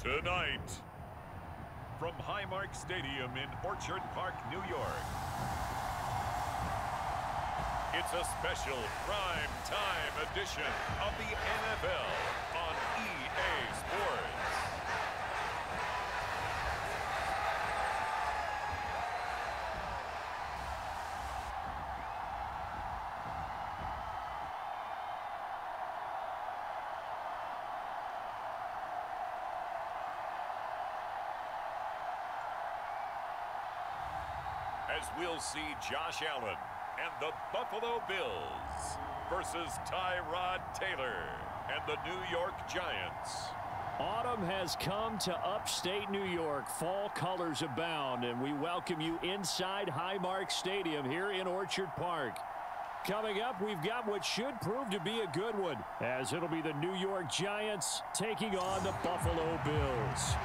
Tonight, from Highmark Stadium in Orchard Park, New York, it's a special prime time edition of the NFL on EA Sports. As we'll see Josh Allen and the Buffalo Bills versus Tyrod Taylor and the New York Giants. Autumn has come to upstate New York. Fall colors abound, and we welcome you inside Highmark Stadium here in Orchard Park. Coming up, we've got what should prove to be a good one, as it'll be the New York Giants taking on the Buffalo Bills.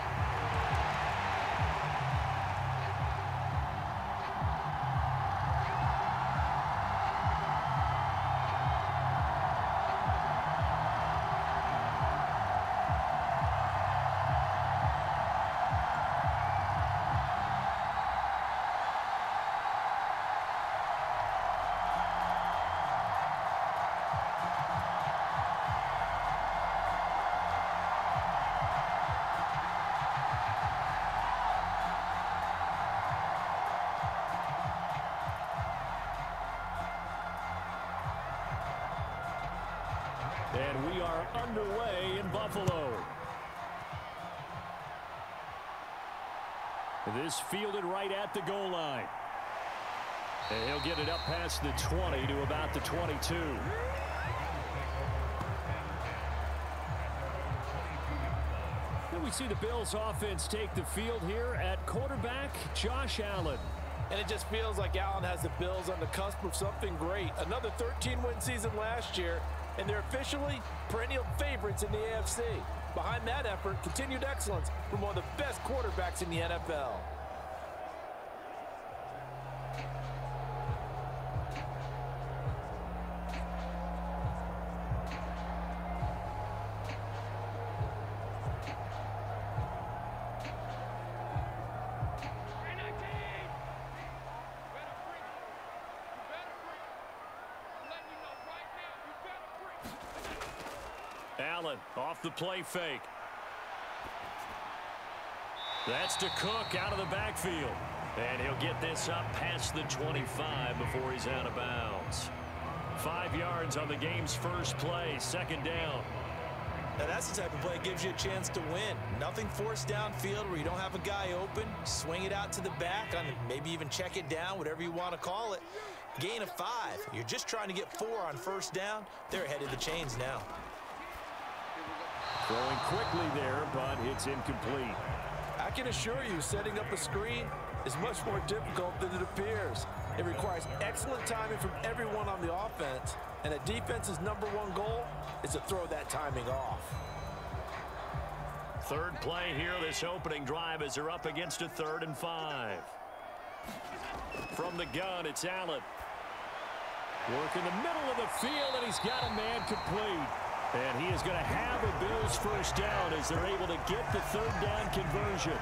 And we are underway in Buffalo. This fielded right at the goal line. And he'll get it up past the 20 to about the 22. And we see the Bills offense take the field here at quarterback, Josh Allen. And it just feels like Allen has the Bills on the cusp of something great. Another 13-win season last year, and they're officially perennial favorites in the AFC. Behind that effort, continued excellence from one of the best quarterbacks in the NFL. Allen off the play fake. That's to Cook out of the backfield. And he'll get this up past the 25 before he's out of bounds. 5 yards on the game's first play, second down. Now that's the type of play that gives you a chance to win. Nothing forced downfield where you don't have a guy open. Swing it out to the back, maybe even check it down, whatever you want to call it. Gain of 5. You're just trying to get 4 on first down. They're ahead of the chains now. Throwing quickly there, but it's incomplete. I can assure you, setting up a screen is much more difficult than it appears. It requires excellent timing from everyone on the offense, and a defense's #1 goal is to throw that timing off. Third play here, this opening drive, as they're up against a 3rd and 5. From the gun, it's Allen. Work in the middle of the field, and he's got a man complete. And he is going to have a Bills first down as they're able to get the 3rd down conversion.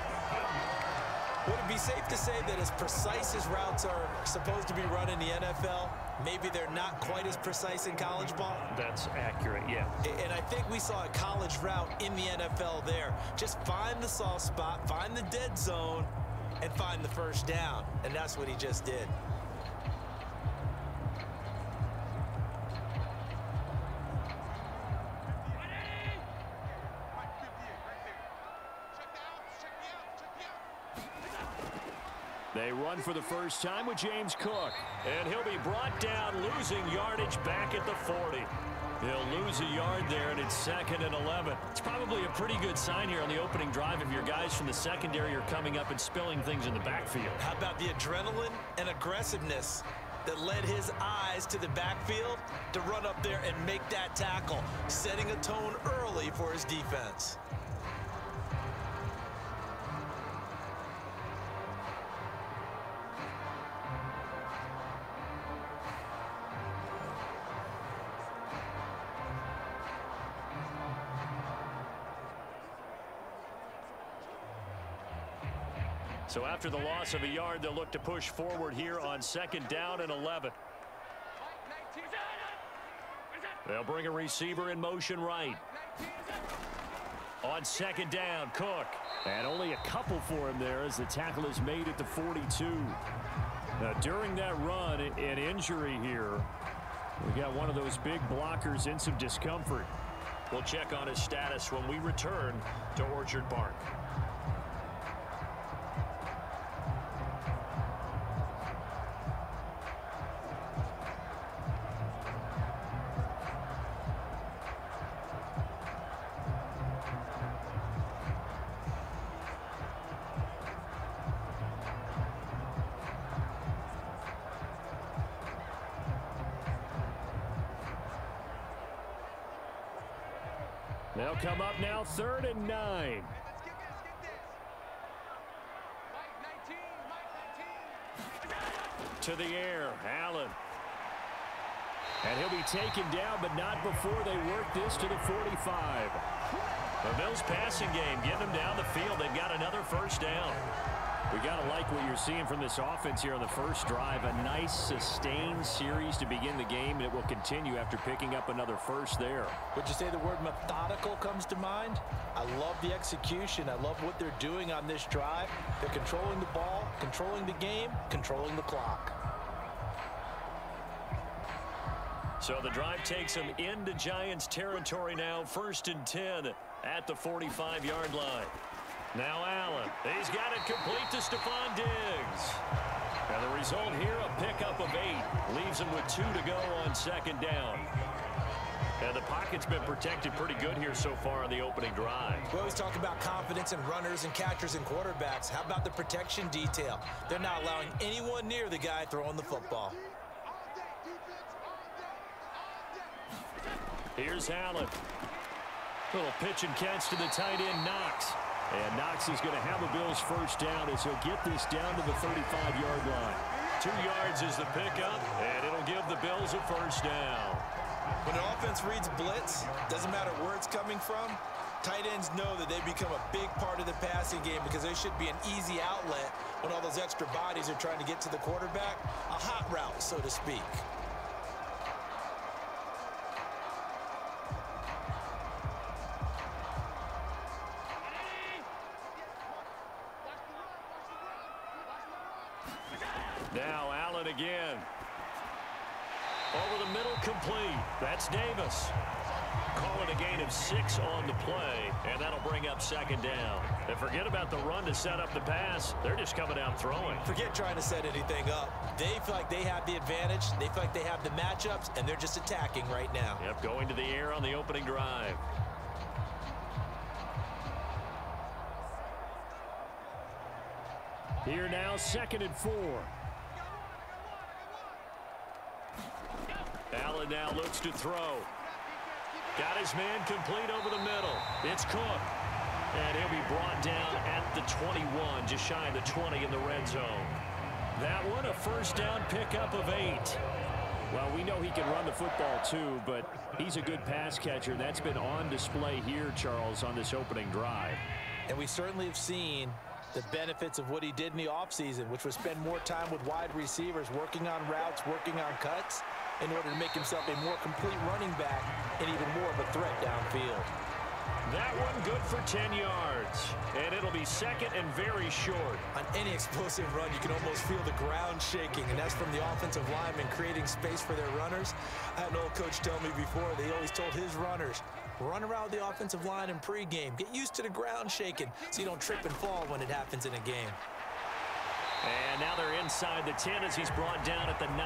Would it be safe to say that as precise as routes are supposed to be run in the NFL, maybe they're not quite as precise in college ball? That's accurate, yeah. And I think we saw a college route in the NFL there. Just find the soft spot, find the dead zone, and find the first down. And that's what he just did. They run for the first time with James Cook. And he'll be brought down, losing yardage back at the 40. He'll lose a yard there, and it's 2nd and 11. It's probably a pretty good sign here on the opening drive if your guys from the secondary are coming up and spilling things in the backfield. How about the adrenaline and aggressiveness that led his eyes to the backfield to run up there and make that tackle, setting a tone early for his defense. So after the loss of a yard, they'll look to push forward here on 2nd down and 11. They'll bring a receiver in motion right. On 2nd down, Cook. And only a couple for him there as the tackle is made at the 42. Now, during that run, an injury here. We got one of those big blockers in some discomfort. We'll check on his status when we return to Orchard Park. They'll come up now 3rd and 9. To the air, Allen. And he'll be taken down, but not before they work this to the 45. The Bills passing game, getting them down the field. They've got another 1st down. We got to like what you're seeing from this offense here on the first drive. A nice, sustained series to begin the game, and it will continue after picking up another 1st there. Would you say the word methodical comes to mind? I love the execution. I love what they're doing on this drive. They're controlling the ball, controlling the game, controlling the clock. So the drive takes them into Giants territory now. 1st and 10 at the 45-yard line. Now Allen. He's got it complete to Stephon Diggs. And the result here, a pickup of 8. Leaves him with 2 to go on 2nd down. And the pocket's been protected pretty good here so far on the opening drive. We always talk about confidence in runners and catchers and quarterbacks. How about the protection detail? They're not allowing anyone near the guy throwing the football. Here's Allen. Little pitch and catch to the tight end, Knox. And Knox is going to have a Bills 1st down as he'll get this down to the 35-yard line. 2 yards is the pickup, and it'll give the Bills a 1st down. When an offense reads blitz, doesn't matter where it's coming from, tight ends know that they become a big part of the passing game because they should be an easy outlet when all those extra bodies are trying to get to the quarterback. A hot route, so to speak. Now Allen again. Over the middle, complete. That's Davis. Call it a gain of 6 on the play, and that'll bring up 2nd down. And forget about the run to set up the pass. They're just coming out throwing. Forget trying to set anything up. They feel like they have the advantage. They feel like they have the matchups, and they're just attacking right now. Yep, going to the air on the opening drive. Here now, 2nd and 4. Allen now looks to throw. Got his man complete over the middle. It's Cook. And he'll be brought down at the 21, just shy of the 20 in the red zone. That one, a 1st down pickup of 8. Well, we know he can run the football too, but he's a good pass catcher. That's been on display here, Charles, on this opening drive. And we certainly have seen the benefits of what he did in the offseason, which was spend more time with wide receivers, working on routes, working on cuts, in order to make himself a more complete running back and even more of a threat downfield. That one good for 10 yards, and it'll be 2nd and very short. On any explosive run, you can almost feel the ground shaking, and that's from the offensive linemen creating space for their runners. I had an old coach tell me before, they always told his runners, run around the offensive line in pregame. Get used to the ground shaking so you don't trip and fall when it happens in a game. And now they're inside the 10 as he's brought down at the 9.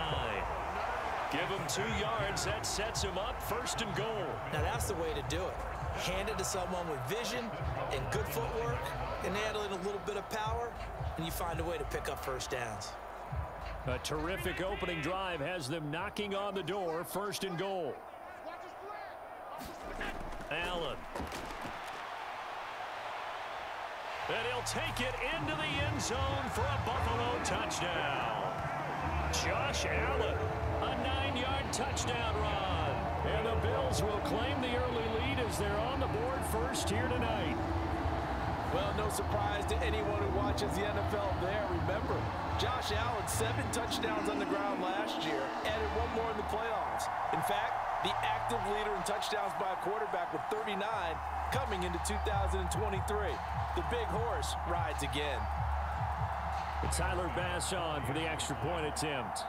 Give him 2 yards. That sets him up 1st and goal. Now that's the way to do it. Hand it to someone with vision and good footwork, and add in a little bit of power, and you find a way to pick up 1st downs. A terrific opening drive has them knocking on the door. 1st and goal. Allen. And he'll take it into the end zone for a Buffalo touchdown. Josh Allen, a 9-yard touchdown run. And the Bills will claim the early lead as they're on the board first here tonight. Well, no surprise to anyone who watches the NFL there. Remember, Josh Allen, 7 touchdowns on the ground last year, added 1 more in the playoffs. In fact, the active leader in touchdowns by a quarterback with 39 coming into 2023. The big horse rides again. Tyler Bass on for the extra point attempt.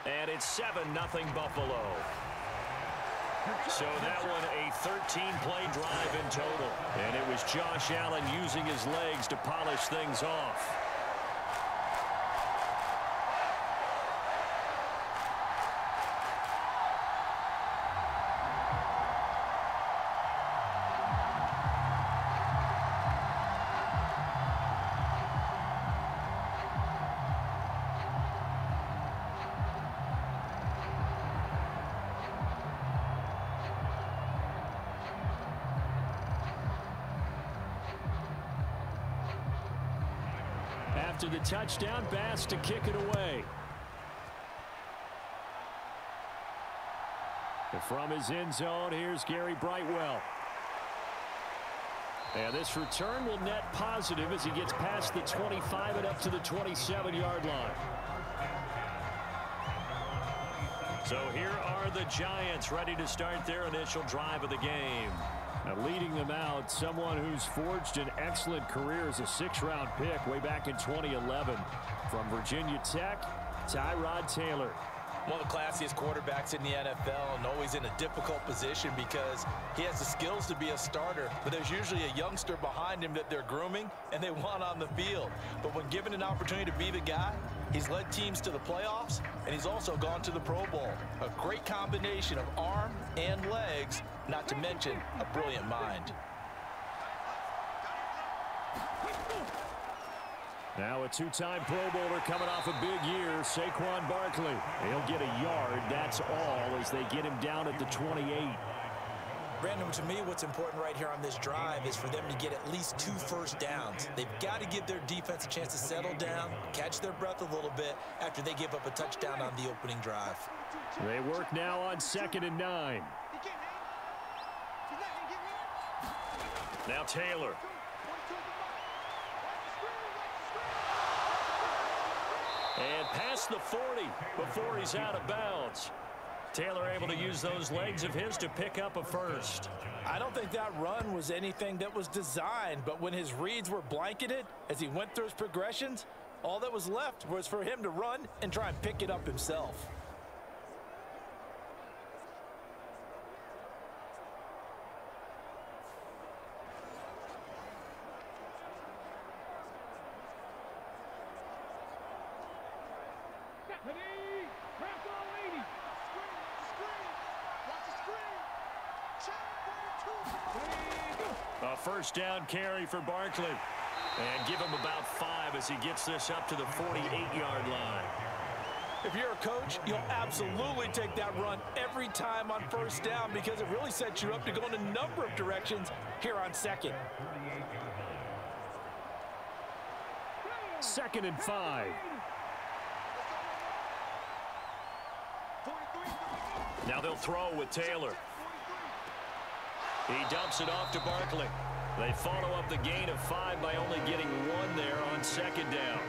And it's 7-0 Buffalo. So that one a 13-play drive in total. And it was Josh Allen using his legs to polish things off. After the touchdown, Bass to kick it away. And from his end zone, here's Gary Brightwell. And this return will net positive as he gets past the 25 and up to the 27-yard line. So here are the Giants ready to start their initial drive of the game. Now leading them out, someone who's forged an excellent career as a 6th-round pick way back in 2011 from Virginia Tech, Tyrod Taylor. One of the classiest quarterbacks in the NFL and always in a difficult position because he has the skills to be a starter, but there's usually a youngster behind him that they're grooming and they want on the field. But when given an opportunity to be the guy, he's led teams to the playoffs and he's also gone to the Pro Bowl. A great combination of arm and legs, not to mention a brilliant mind. Now a 2-time Pro Bowler coming off a big year, Saquon Barkley. He'll get a yard, that's all, as they get him down at the 28. Brandon, to me, what's important right here on this drive is for them to get at least 2 first downs. They've got to give their defense a chance to settle down, catch their breath a little bit after they give up a touchdown on the opening drive. They work now on 2nd and 9. Now Taylor. And past the 40 before he's out of bounds. Taylor able to use those legs of his to pick up a first. I don't think that run was anything that was designed, but when his reads were blanketed as he went through his progressions, all that was left was for him to run and try and pick it up himself. A first down carry for Barkley. And give him about 5 as he gets this up to the 48-yard line. If you're a coach, you'll absolutely take that run every time on first down because it really sets you up to go in a number of directions here on 2nd. 2nd and 5. Now they'll throw with Taylor. He dumps it off to Barkley. They follow up the gain of 5 by only getting 1 there on 2nd down.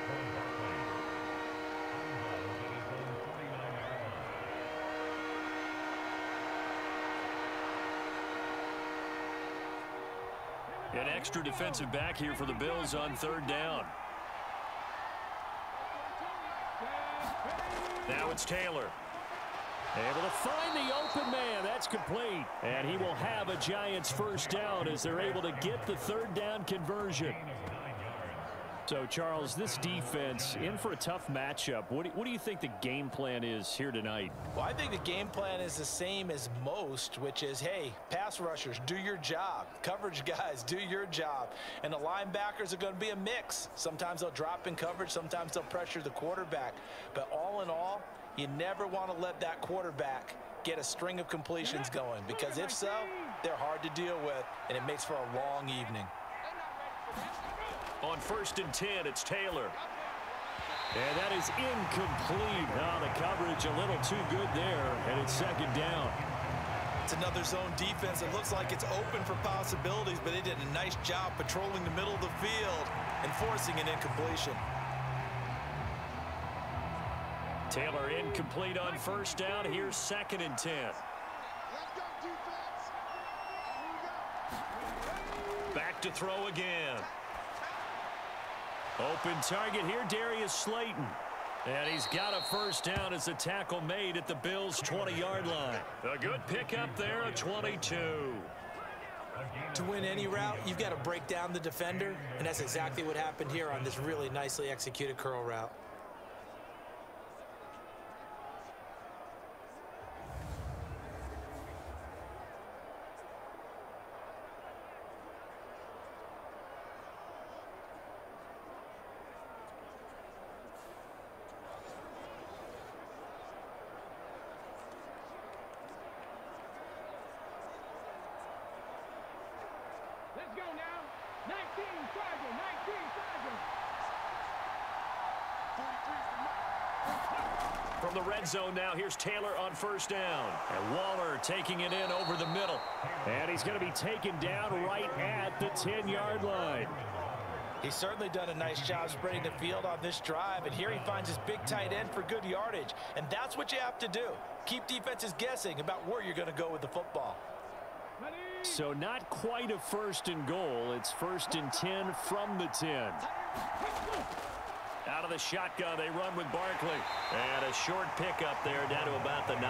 An extra defensive back here for the Bills on 3rd down. Now it's Taylor. Able to find the open man. That's complete. And he will have a Giants first down as they're able to get the 3rd down conversion. So, Charles, this defense in for a tough matchup. What do you think the game plan is here tonight? Well, I think the game plan is the same as most, which is, hey, pass rushers, do your job. Coverage guys, do your job. And the linebackers are going to be a mix. Sometimes they'll drop in coverage. Sometimes they'll pressure the quarterback. But all in all, you never want to let that quarterback get a string of completions going, because if so, they're hard to deal with, and it makes for a long evening. On 1st and 10, it's Taylor. And that is incomplete. Now the coverage a little too good there, and it's 2nd down. It's another zone defense. It looks like it's open for possibilities, but they did a nice job patrolling the middle of the field and forcing an incompletion. Taylor incomplete on first down. Here's 2nd and 10. Back to throw again. Open target here, Darius Slayton. And he's got a first down as the tackle made at the Bills' 20-yard line. A good pickup there, a 22. To win any route, you've got to break down the defender, and that's exactly what happened here on this really nicely executed curl route. Let's go now. 19 Charger, 19 Charger. From the red zone now, here's Taylor on first down. And Waller taking it in over the middle. And he's going to be taken down right at the 10-yard line. He's certainly done a nice job spreading the field on this drive, and here he finds his big tight end for good yardage. And that's what you have to do. Keep defenses guessing about where you're going to go with the football. So not quite a 1st and goal. It's 1st and 10 from the 10. Out of the shotgun, they run with Barkley. And a short pickup there down to about the 9.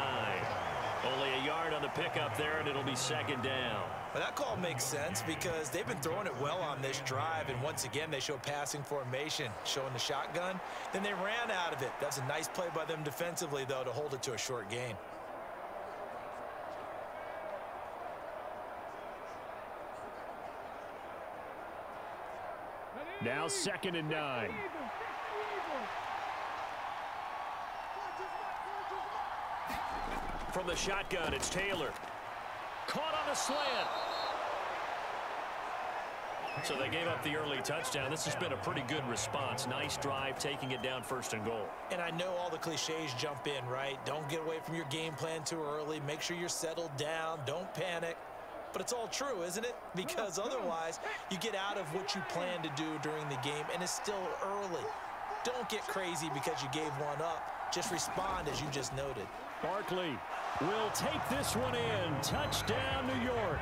Only a yard on the pickup there, and it'll be 2nd down. Well, that call makes sense because they've been throwing it well on this drive, and once again, they show passing formation, showing the shotgun. Then they ran out of it. That's a nice play by them defensively, though, to hold it to a short gain. Now 2nd and 9. From the shotgun, it's Taylor. Caught on a slant. So they gave up the early touchdown. This has been a pretty good response. Nice drive, taking it down 1st and goal. And I know all the cliches jump in, right? Don't get away from your game plan too early. Make sure you're settled down. Don't panic. But it's all true, isn't it? Because otherwise, you get out of what you plan to do during the game, and it's still early. Don't get crazy because you gave one up. Just respond as you just noted. Barkley will take this one in. Touchdown, New York.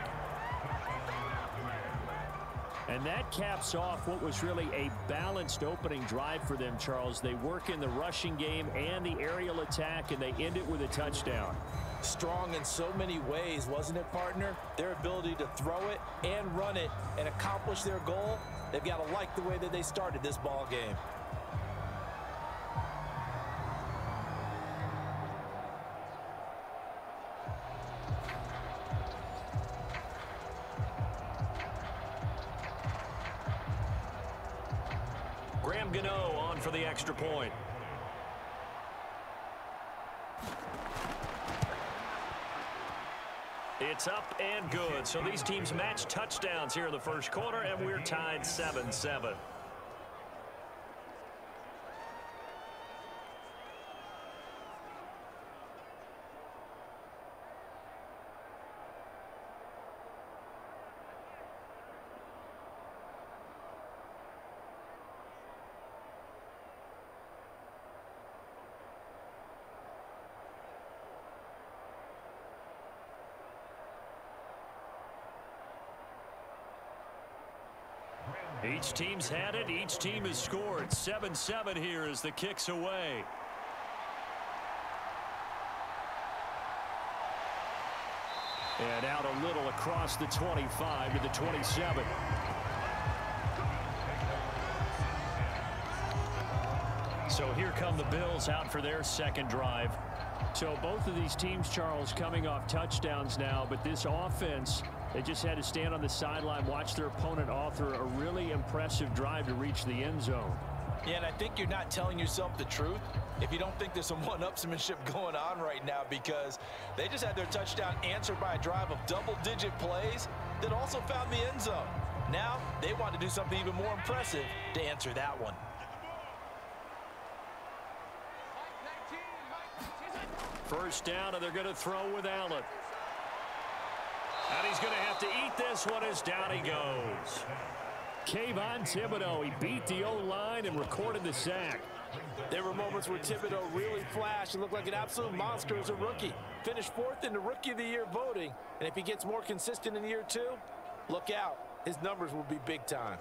And that caps off what was really a balanced opening drive for them, Charles. They work in the rushing game and the aerial attack, and they end it with a touchdown. Strong in so many ways, wasn't it, partner? Their ability to throw it and run it and accomplish their goal, they've got to like the way that they started this ball game. Gano on for the extra point. It's up and good. So these teams match touchdowns here in the first quarter, and we're tied 7-7. Each team's had it. Each team has scored. 7-7 here as the kick's away. And out a little across the 25 to the 27. So here come the Bills out for their second drive. So both of these teams, Charles, coming off touchdowns now, but this offense, they just had to stand on the sideline, watch their opponent author a really impressive drive to reach the end zone. Yeah, and I think you're not telling yourself the truth if you don't think there's some one-upsmanship going on right now, because they just had their touchdown answered by a drive of double-digit plays that also found the end zone. Now they want to do something even more impressive to answer that one. First down, and they're going to throw with Allen. going to have to eat this one as down he goes. Kayvon Thibodeau, he beat the O-line and recorded the sack. There were moments where Thibodeau really flashed and looked like an absolute monster as a rookie. Finished 4th in the Rookie of the Year voting, and if he gets more consistent in year 2, look out. His numbers will be big time.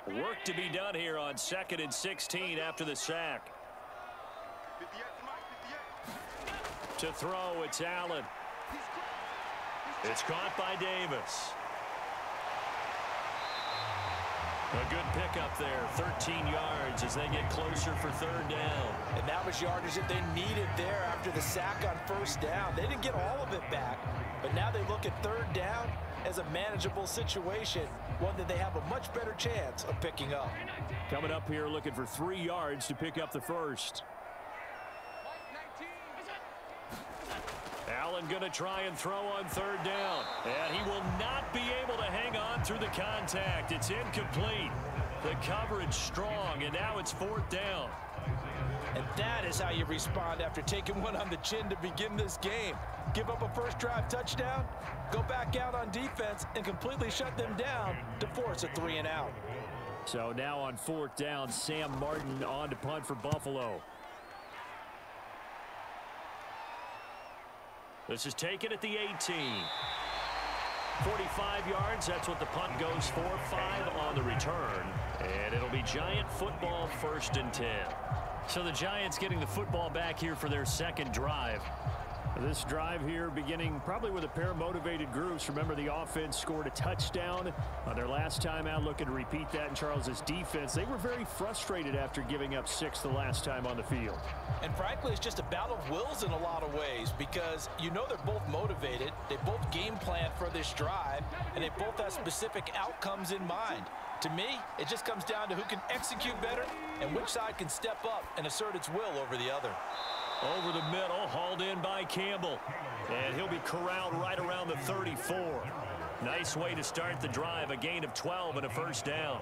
Work to be done here on 2nd and 16 after the sack. To throw, it's Allen. It's caught by Davis. A good pickup there, 13 yards as they get closer for 3rd down. And that was yardage that they needed there after the sack on 1st down. They didn't get all of it back, but now they look at 3rd down as a manageable situation, one that they have a much better chance of picking up. Coming up here looking for 3 yards to pick up the first. Allen going to try and throw on 3rd down. And he will not be able to hang on through the contact. It's incomplete. The coverage strong, and now it's 4th down. And that is how you respond after taking one on the chin to begin this game. Give up a first drive touchdown, go back out on defense, and completely shut them down to force a 3-and-out. So now on 4th down, Sam Martin on to punt for Buffalo. This is taken at the 18. 45 yards, that's what the punt goes for. 5 on the return. And it'll be Giant football, 1st and 10. So the Giants getting the football back here for their 2nd drive. This drive here beginning probably with a pair of motivated groups. Remember, the offense scored a touchdown on their last time out, looking to repeat that in Charles's defense. They were very frustrated after giving up 6 the last time on the field. And frankly, it's just a battle of wills in a lot of ways, because you know they're both motivated. They both game plan for this drive, and they both have specific outcomes in mind. To me, it just comes down to who can execute better and which side can step up and assert its will over the other. Over the middle, hauled in by Campbell. And he'll be corralled right around the 34. Nice way to start the drive, a gain of 12 and a 1st down.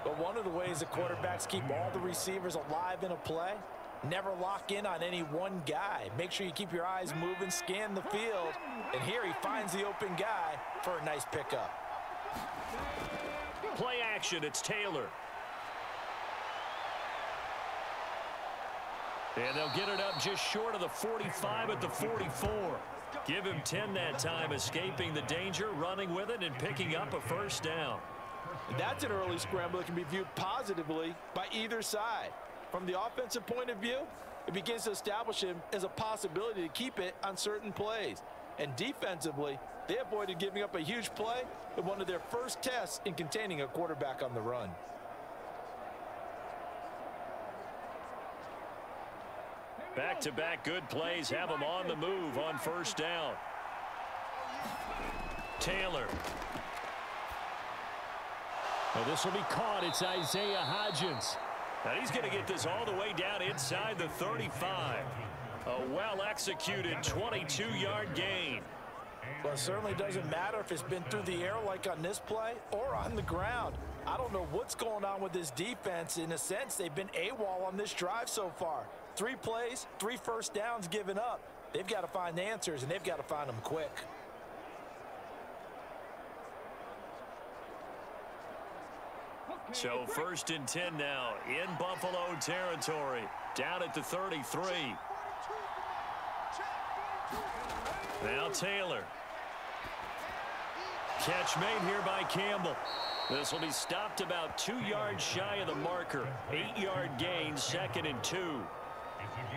But one of the ways the quarterbacks keep all the receivers alive in a play, never lock in on any one guy. Make sure you keep your eyes moving, scan the field. And here he finds the open guy for a nice pickup. Play action, it's Taylor. And they'll get it up just short of the 45 at the 44. Give him 10 that time, escaping the danger, running with it, and picking up a 1st down. That's an early scramble that can be viewed positively by either side. From the offensive point of view, it begins to establish him as a possibility to keep it on certain plays. And defensively, they avoided giving up a huge play in one of their first tests in containing a quarterback on the run. Back-to-back good plays have him on the move on 1st down. Taylor. Well, this will be caught. It's Isaiah Hodgins. And he's going to get this all the way down inside the 35. A well-executed 22-yard gain. Well, it certainly doesn't matter if it's been through the air like on this play or on the ground. I don't know what's going on with this defense. In a sense, they've been AWOL on this drive so far. 3 plays, 3 1st downs given up. They've got to find the answers, and they've got to find them quick. So 1st and 10 now in Buffalo territory. Down at the 33. Now Taylor. Catch made here by Campbell. This will be stopped about 2 yards shy of the marker. 8-yard gain, 2nd and 2.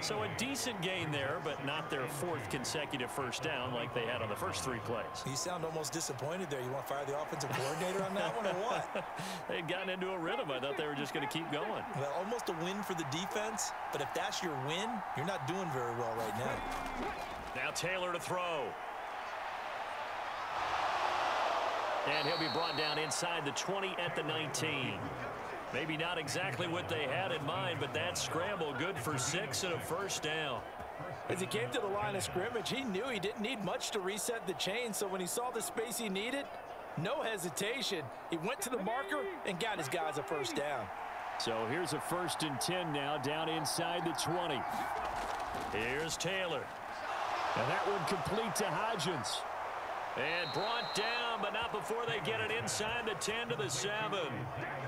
So a decent gain there, but not their 4th consecutive 1st down like they had on the first 3 plays. You sound almost disappointed there. You want to fire the offensive coordinator on that one or what? They'd gotten into a rhythm. I thought they were just going to keep going. Well, almost a win for the defense, but if that's your win, you're not doing very well right now. Now Taylor to throw. And he'll be brought down inside the 20 at the 19. Maybe not exactly what they had in mind, but that scramble good for 6 and a 1st down. As he came to the line of scrimmage, he knew he didn't need much to reset the chain, so when he saw the space he needed, no hesitation. He went to the marker and got his guys a first down. So here's a 1st and 10 now, down inside the 20. Here's Taylor. And that one complete to Hodgins. And brought down, but not before they get it inside the 10 to the 7.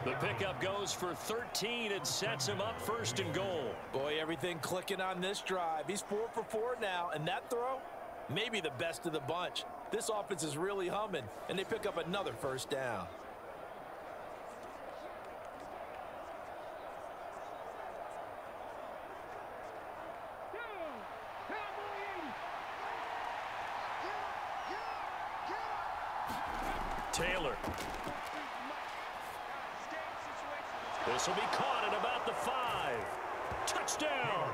The pickup goes for 13 and sets him up 1st and goal. Boy, everything clicking on this drive. He's 4 for 4 now, and that throw, maybe the best of the bunch. This offense is really humming, and they pick up another first down. Taylor. This will be caught at about the 5. Touchdown!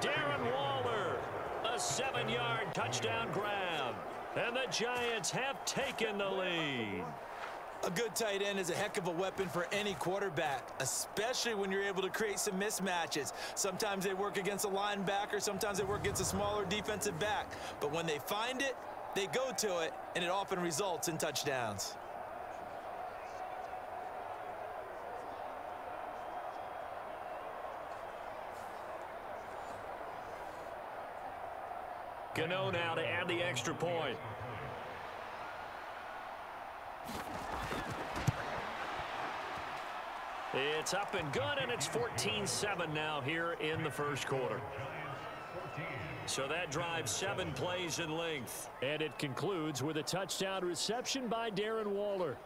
Darren Waller. A 7-yard touchdown grab. And the Giants have taken the lead. A good tight end is a heck of a weapon for any quarterback, especially when you're able to create some mismatches. Sometimes they work against a linebacker, sometimes they work against a smaller defensive back. But when they find it, they go to it, and it often results in touchdowns. Gano now to add the extra point. It's up and good, and it's 14-7 now here in the first quarter. So that drives 7 plays in length. And it concludes with a touchdown reception by Darren Waller.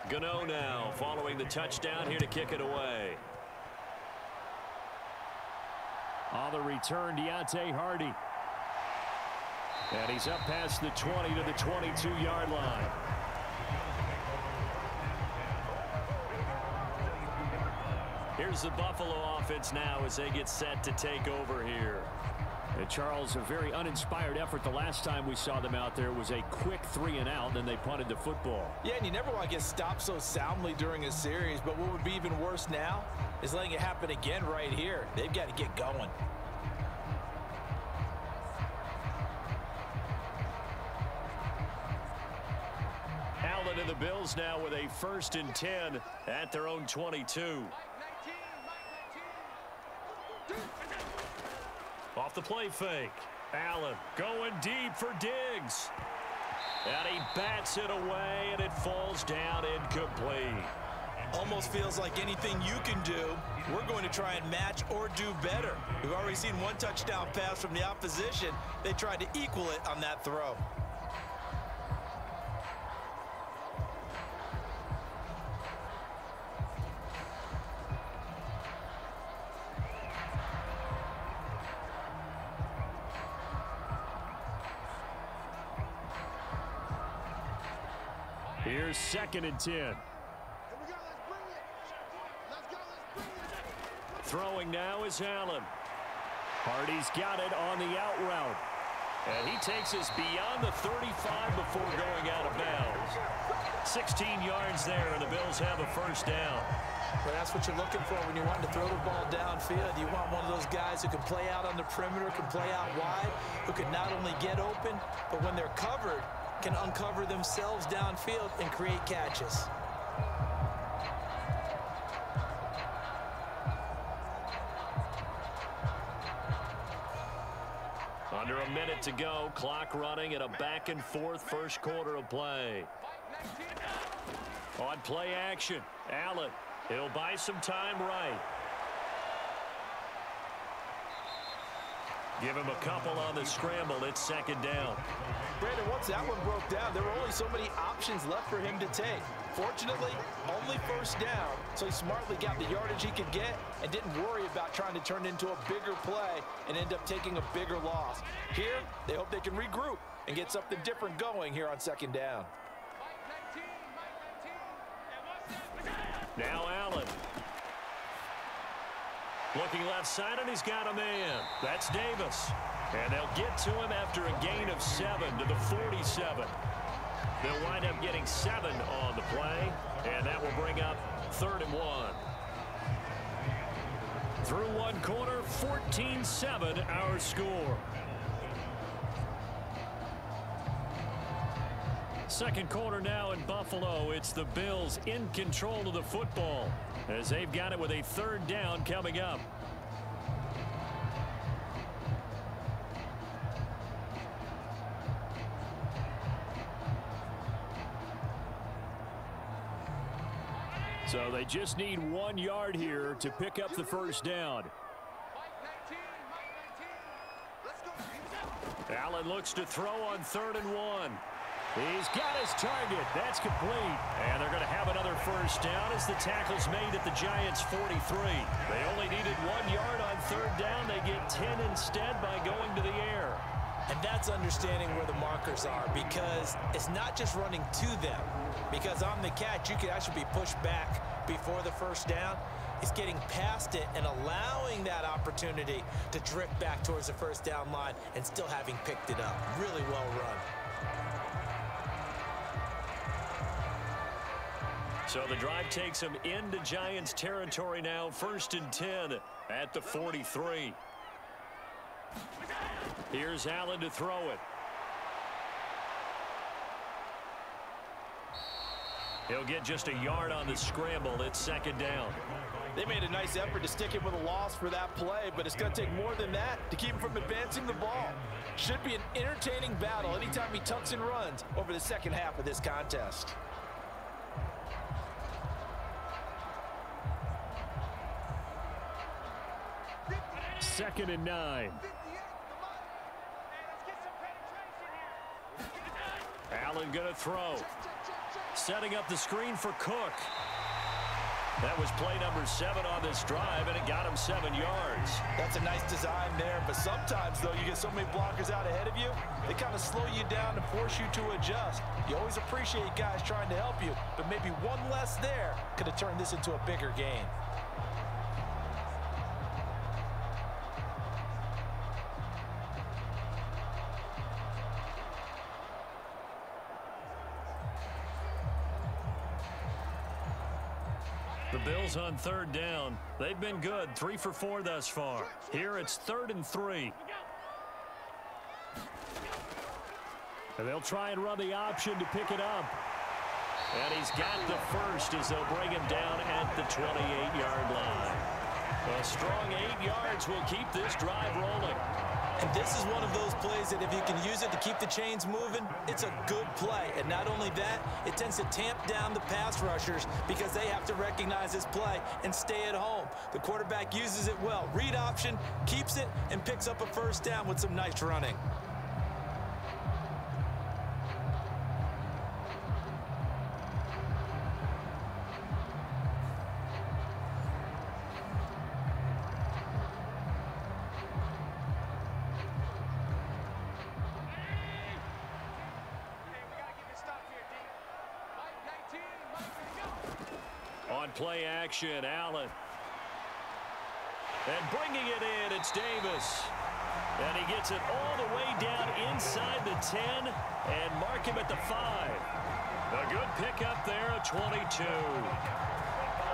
Gano now following the touchdown here to kick it away. On the return, Deontay Hardy. And he's up past the 20 to the 22-yard line. Here's the Buffalo offense now as they get set to take over here. And Charles, a very uninspired effort. The last time we saw them out there was a quick 3-and-out, and they punted the football. Yeah, and you never want to get stopped so soundly during a series, but what would be even worse now is letting it happen again right here. They've got to get going. Allen and the Bills now with a 1st and 10 at their own 22. Off the play fake. Allen going deep for Diggs. And he bats it away, and it falls down incomplete. Almost feels like anything you can do, we're going to try and match or do better. We've already seen one touchdown pass from the opposition. They tried to equal it on that throw. Here's 2nd and 10. Throwing now is Allen. Hardy's got it on the out route. And he takes us beyond the 35 before going out of bounds. 16 yards there, and the Bills have a first down. But that's what you're looking for when you're wanting to throw the ball downfield. You want one of those guys who can play out on the perimeter, can play out wide, who can not only get open, but when they're covered, can uncover themselves downfield and create catches. Under a minute to go, clock running at a back-and-forth first quarter of play. On play action, Allen. He'll buy some time right. Give him a couple on the scramble. It's second down. Brandon, once that one broke down, there were only so many options left for him to take. Fortunately, only first down, so he smartly got the yardage he could get and didn't worry about trying to turn it into a bigger play and end up taking a bigger loss. Here, they hope they can regroup and get something different going here on second down. Now Allen. Looking left side, and he's got a man. That's Davis. And they'll get to him after a gain of 7 to the 47. They'll wind up getting 7 on the play, and that will bring up 3rd and 1. Through one quarter, 14-7 our score. Second quarter now in Buffalo. It's the Bills in control of the football as they've got it with a 3rd down coming up. So they just need 1 yard here to pick up the first down. Allen looks to throw on 3rd and 1. He's got his target. That's complete. And they're going to have another first down as the tackle's made at the Giants' 43. They only needed 1 yard on 3rd down. They get 10 instead by going to the air. And that's understanding where the markers are, because it's not just running to them. Because on the catch, you could actually be pushed back before the first down. It's getting past it and allowing that opportunity to drift back towards the first down line and still having picked it up. Really well run. So the drive takes them into Giants territory now. 1st and 10 at the 43. Here's Allen to throw it. He'll get just a yard on the scramble. It's 2nd down. They made a nice effort to stick him with a loss for that play, but it's going to take more than that to keep him from advancing the ball. Should be an entertaining battle anytime he tucks and runs over the second half of this contest. 2nd and 9. Allen going to throw. Setting up the screen for Cook. That was play number 7 on this drive, and it got him 7 yards. That's a nice design there, but sometimes, though, you get so many blockers out ahead of you, they kind of slow you down and force you to adjust. You always appreciate guys trying to help you, but maybe one less there could have turned this into a bigger game. The Bills on 3rd down. They've been good, 3 for 4 thus far. Here it's 3rd and 3. And they'll try and run the option to pick it up. And he's got the first as they'll bring him down at the 28-yard line. A strong 8 yards will keep this drive rolling. And this is one of those plays that if you can use it to keep the chains moving, it's a good play. And not only that, it tends to tamp down the pass rushers because they have to recognize this play and stay at home. The quarterback uses it well. Read option, keeps it, and picks up a first down with some nice running. Play action, Allen. And bringing it in, it's Davis. And he gets it all the way down inside the 10 and mark him at the 5. A good pickup there, a 22.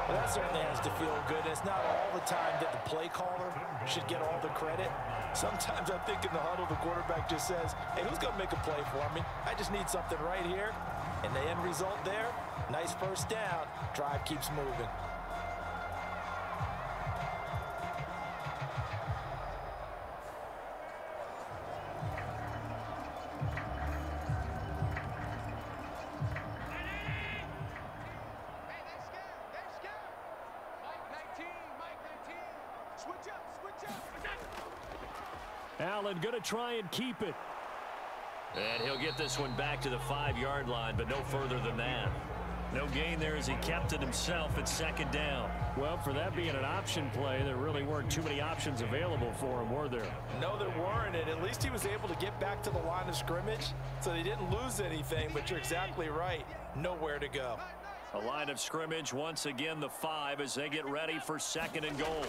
Well, that certainly has to feel good. It's not all the time that the play caller should get all the credit. Sometimes I think in the huddle, the quarterback just says, hey, who's going to make a play for me? I just need something right here. And the end result there, nice first down. Drive keeps moving. Allen going to try and keep it. And he'll get this one back to the 5-yard line, but no further than that. No gain there as he kept it himself at second down. Well, for that being an option play, there really weren't too many options available for him, were there? No, there weren't, and at least he was able to get back to the line of scrimmage, so they didn't lose anything, but you're exactly right. Nowhere to go. A line of scrimmage, once again the 5 as they get ready for 2nd and goal.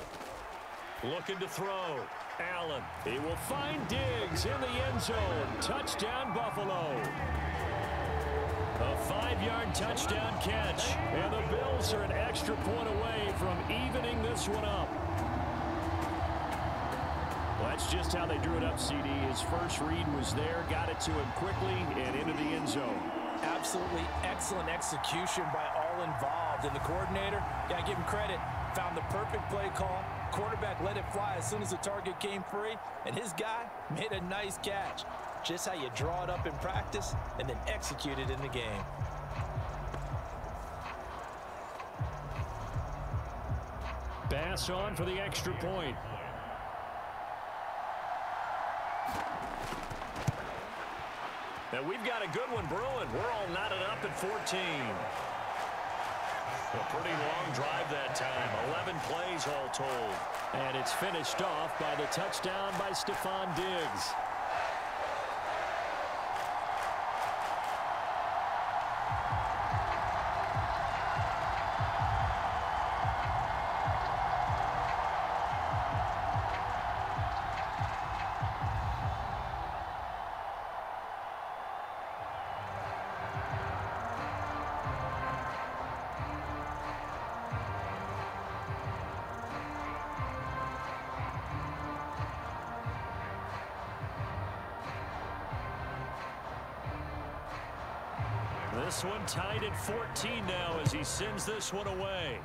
Looking to throw. Allen. He will find Diggs in the end zone. Touchdown, Buffalo. A 5-yard touchdown catch. And the Bills are an extra point away from evening this one up. Well, that's just how they drew it up, CD. His first read was there, got it to him quickly, and into the end zone. Absolutely excellent execution by all involved. And the coordinator, got to give him credit, found the perfect play call. Quarterback let it fly as soon as the target came free, and his guy made a nice catch. Just how you draw it up in practice and then execute it in the game. Pass on for the extra point. And we've got a good one brewing. We're all knotted up at 14. A pretty long drive that time. 11 plays all told. And it's finished off by the touchdown by Stephon Diggs. This one tied at 14 now as he sends this one away.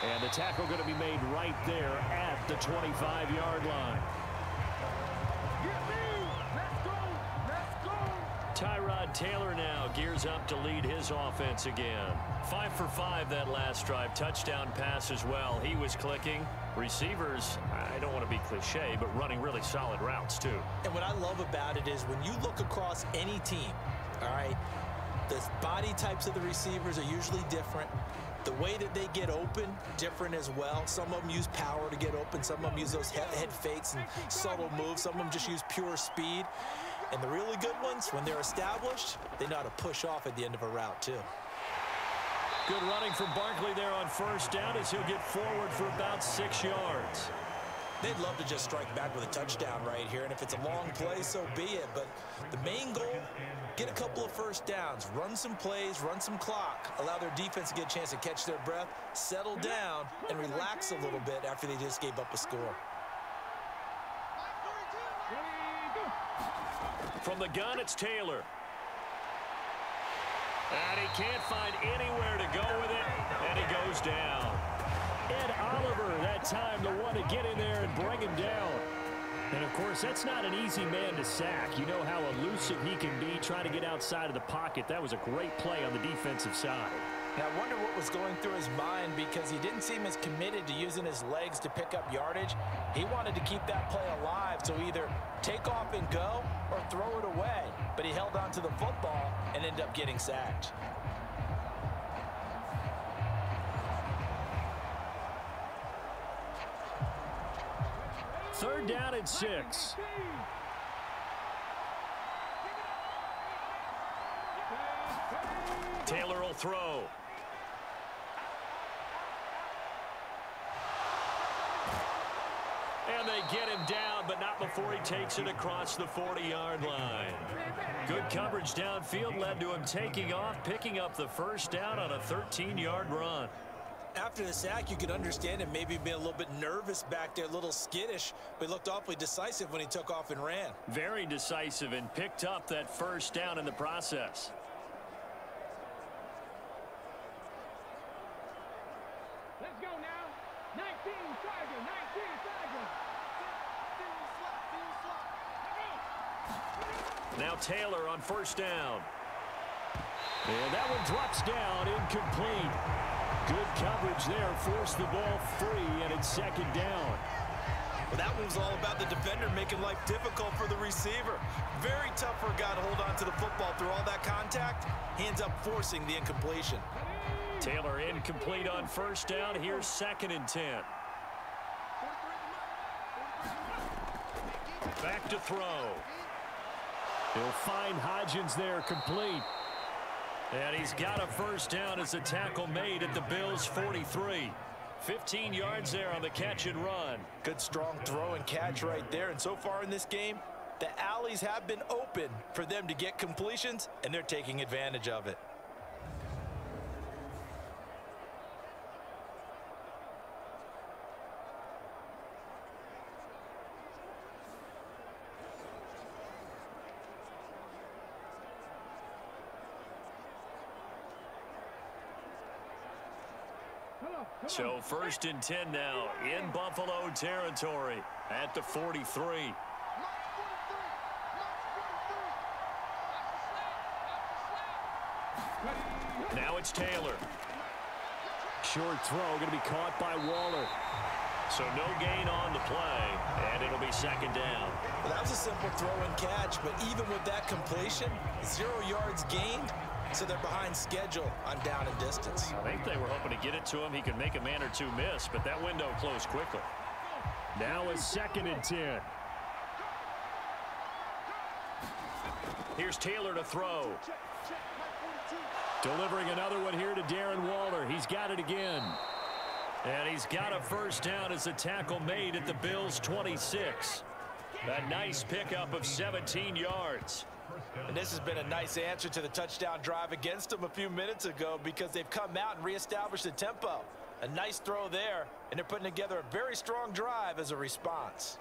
And the tackle going to be made right there at the 25-yard line. Tyrod Taylor now gears up to lead his offense again. 5 for 5 that last drive. Touchdown pass as well. He was clicking. Receivers, I don't want to be cliche, but running really solid routes too. And what I love about it is when you look across any team, all right, the body types of the receivers are usually different. The way that they get open, different as well. Some of them use power to get open. Some of them use those head fakes and subtle moves. Some of them just use pure speed. And the really good ones, when they're established, they know how to push off at the end of a route too. Good running from Barkley there on first down as he'll get forward for about 6 yards. They'd love to just strike back with a touchdown right here, and if it's a long play, so be it. But the main goal, get a couple of first downs, run some plays, run some clock, allow their defense to get a chance to catch their breath, settle down, and relax a little bit after they just gave up a score. From the gun, it's Taylor. And he can't find anywhere to go with it, and he goes down. Ed Oliver, that time, the one to get in there and bring him down. And, of course, that's not an easy man to sack. You know how elusive he can be trying to get outside of the pocket. That was a great play on the defensive side. Now, I wonder what was going through his mind because he didn't seem as committed to using his legs to pick up yardage. He wanted to keep that play alive, so either take off and go or throw it away. But he held on to the football and ended up getting sacked. Third down and 6. Taylor will throw. And they get him down, but not before he takes it across the 40-yard line. Good coverage downfield led to him taking off, picking up the first down on a 13-yard run. After the sack, you could understand him maybe being a little bit nervous back there, a little skittish, but he looked awfully decisive when he took off and ran. Very decisive and picked up that first down in the process. Let's go now. 19 Tiger, 19 Tiger. Now Taylor on first down. And that one drops down, incomplete. Good coverage there. Forced the ball free, and it's second down. Well, that one was all about the defender making life difficult for the receiver. Very tough for a guy to hold on to the football through all that contact. He ends up forcing the incompletion. Taylor incomplete on first down. Here's 2nd and 10. Back to throw. He'll find Hodgins there, complete. And he's got a first down as a tackle made at the Bills' 43. 15 yards there on the catch and run. Good strong throw and catch right there. And so far in this game, the alleys have been open for them to get completions, and they're taking advantage of it. So 1st and 10 now in Buffalo territory at the 43. Now it's Taylor. Short throw going to be caught by Waller. So no gain on the play, and it'll be 2nd down. Well, that was a simple throw and catch, but even with that completion, 0 yards gained. So they're behind schedule on down and distance. I think they were hoping to get it to him. He could make a man or two miss, but that window closed quickly. Now it's 2nd and 10. Here's Taylor to throw. Delivering another one here to Darren Waller. He's got it again. And he's got a first down as a tackle made at the Bills' 26. A nice pickup of 17 yards. And this has been a nice answer to the touchdown drive against them a few minutes ago because they've come out and reestablished the tempo. A nice throw there, and they're putting together a very strong drive as a response.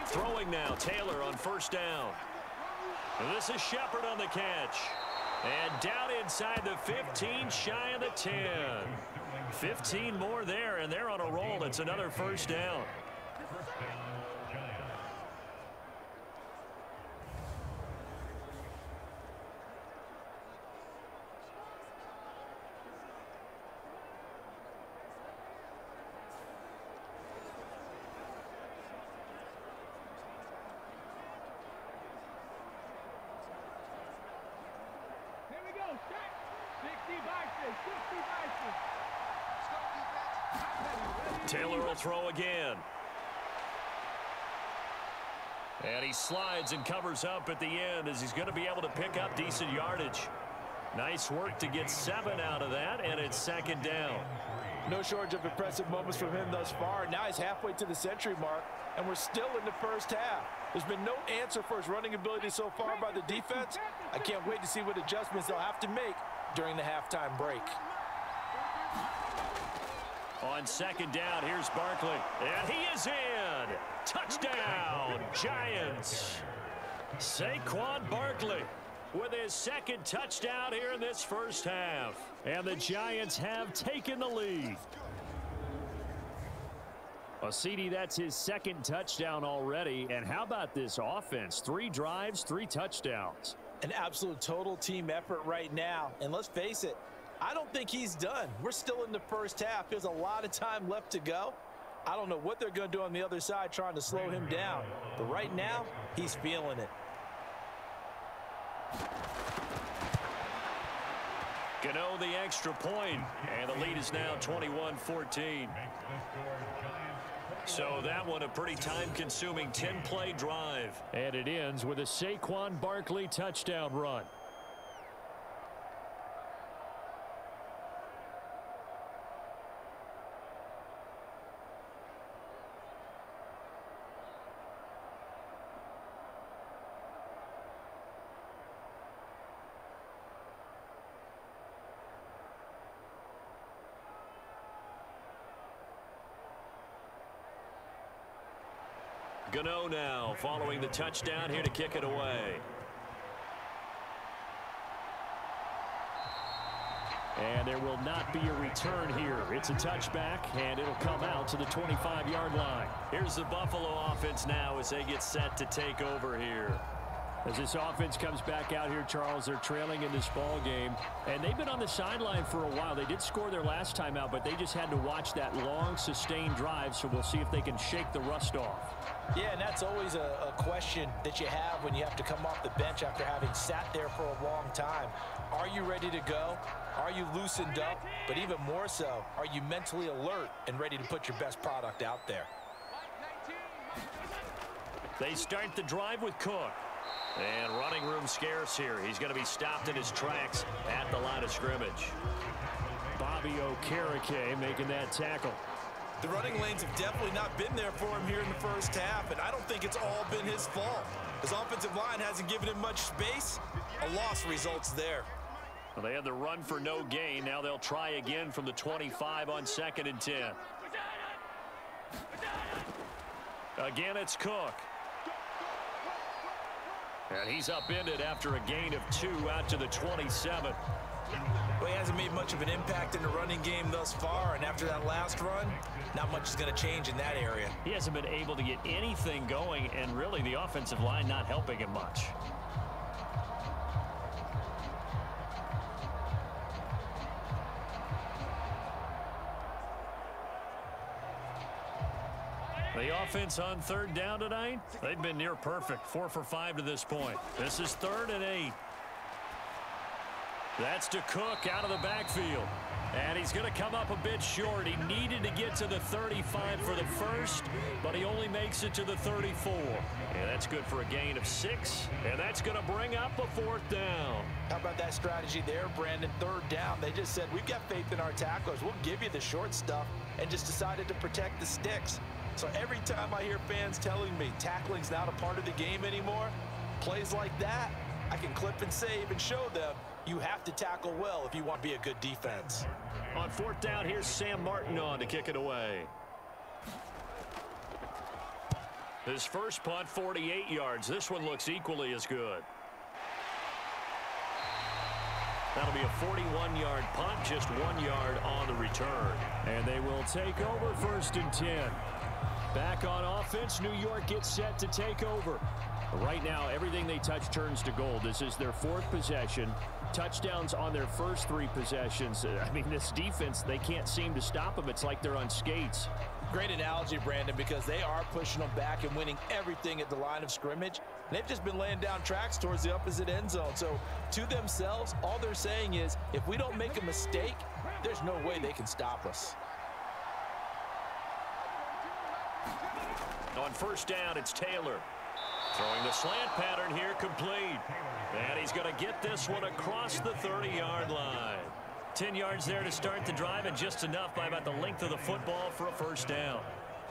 Throwing now, Taylor on first down. And this is Shepard on the catch. And down inside the 15, shy of the 10. 15 more there, and they're on a roll. It's another first down. Taylor will throw again. And he slides and covers up at the end as he's going to be able to pick up decent yardage. Nice work to get 7 out of that, and it's 2nd down. No shortage of impressive moments from him thus far. Now he's halfway to the century mark, and we're still in the first half. There's been no answer for his running ability so far by the defense. I can't wait to see what adjustments they'll have to make during the halftime break. On 2nd down, here's Barkley. And he is in. Touchdown, Giants. Saquon Barkley with his 2nd touchdown here in this first half. And the Giants have taken the lead. Well, CD, that's his 2nd touchdown already. And how about this offense? 3 drives, 3 touchdowns. An absolute total team effort right now. And let's face it, I don't think he's done. We're still in the first half. There's a lot of time left to go. I don't know what they're going to do on the other side trying to slow him down. But right now, he's feeling it. Gano the extra point, and the lead is now 21-14. So that one a pretty time-consuming 10-play drive. And it ends with a Saquon Barkley touchdown run. Gano now following the touchdown here to kick it away. And there will not be a return here. It's a touchback, and it'll come out to the 25-yard line. Here's the Buffalo offense now as they get set to take over here. As this offense comes back out here, Charles, they're trailing in this ball game, and they've been on the sideline for a while. They did score their last time out, but they just had to watch that long, sustained drive, so we'll see if they can shake the rust off. Yeah, and that's always a question that you have when you have to come off the bench after having sat there for a long time. Are you ready to go? Are you loosened up? But even more so, are you mentally alert and ready to put your best product out there? They start the drive with Cook. And running room scarce here. He's going to be stopped in his tracks at the line of scrimmage. Bobby Okereke making that tackle. The running lanes have definitely not been there for him here in the first half, and I don't think it's all been his fault. His offensive line hasn't given him much space. A loss results there. Well, they had the run for no gain. Now they'll try again from the 25 on 2nd and 10. Again, it's Cook. And he's upended after a gain of 2 out to the 27. Well, he hasn't made much of an impact in the running game thus far, and after that last run, not much is going to change in that area. He hasn't been able to get anything going, and really the offensive line not helping him much. The offense on 3rd down tonight, they've been near perfect. 4 for 5 to this point. This is 3rd and 8. That's to Cook out of the backfield. And he's going to come up a bit short. He needed to get to the 35 for the first, but he only makes it to the 34. And that's good for a gain of 6. And that's going to bring up a 4th down. How about that strategy there, Brandon? 3rd down. They just said, we've got faith in our tacklers. We'll give you the short stuff, and just decided to protect the sticks. So every time I hear fans telling me tackling's not a part of the game anymore, plays like that, I can clip and save and show them you have to tackle well if you want to be a good defense. On 4th down, here's Sam Martin on to kick it away. His first punt, 48 yards. This one looks equally as good. That'll be a 41-yard punt, just 1 yard on the return. And they will take over 1st and 10. Back on offense, New York gets set to take over. Right now, everything they touch turns to gold. This is their 4th possession. Touchdowns on their first 3 possessions. I mean, this defense, they can't seem to stop them. It's like they're on skates. Great analogy, Brandon, because they are pushing them back and winning everything at the line of scrimmage. They've just been laying down tracks towards the opposite end zone. So, to themselves, all they're saying is, if we don't make a mistake, there's no way they can stop us. On 1st down, it's Taylor. Throwing the slant pattern here, complete. And he's going to get this one across the 30-yard line. 10 yards there to start the drive, and just enough by about the length of the football for a 1st down.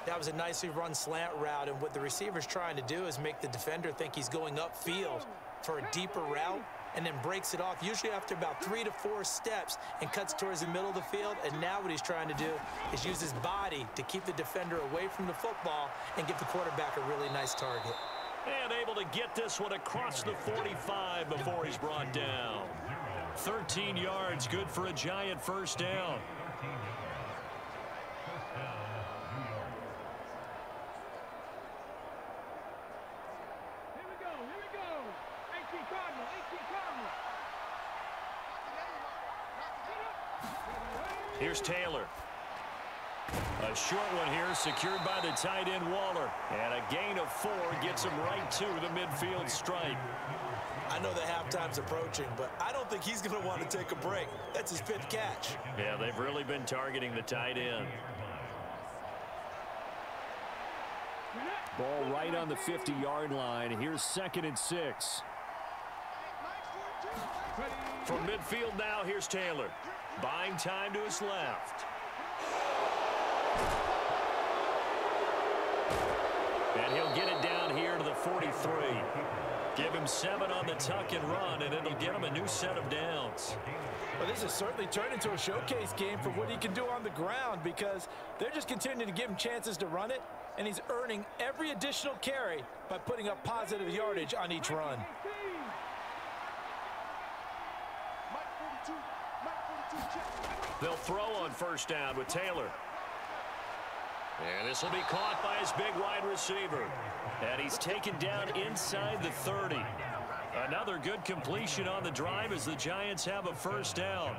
That was a nicely run slant route, and what the receiver's trying to do is make the defender think he's going upfield for a deeper route, and then breaks it off, usually after about 3 to 4 steps, and cuts towards the middle of the field. And now what he's trying to do is use his body to keep the defender away from the football and give the quarterback a really nice target. And able to get this one across the 45 before he's brought down. 13 yards, good for a giant 1st down. Here's Taylor. A short one here, secured by the tight end Waller. And a gain of 4 gets him right to the midfield stripe. I know the halftime's approaching, but I don't think he's going to want to take a break. That's his 5th catch. Yeah, they've really been targeting the tight end. Ball right on the 50-yard line. Here's 2nd and 6. From midfield now, here's Taylor. Buying time to his left. And he'll get it down here to the 43. Give him 7 on the tuck and run, and it'll get him a new set of downs. Well, this has certainly turned into a showcase game for what he can do on the ground, because they're just continuing to give him chances to run it, and he's earning every additional carry by putting up positive yardage on each run. They'll throw on first down with Taylor. And this will be caught by his big wide receiver. And he's taken down inside the 30. Another good completion on the drive as the Giants have a first down.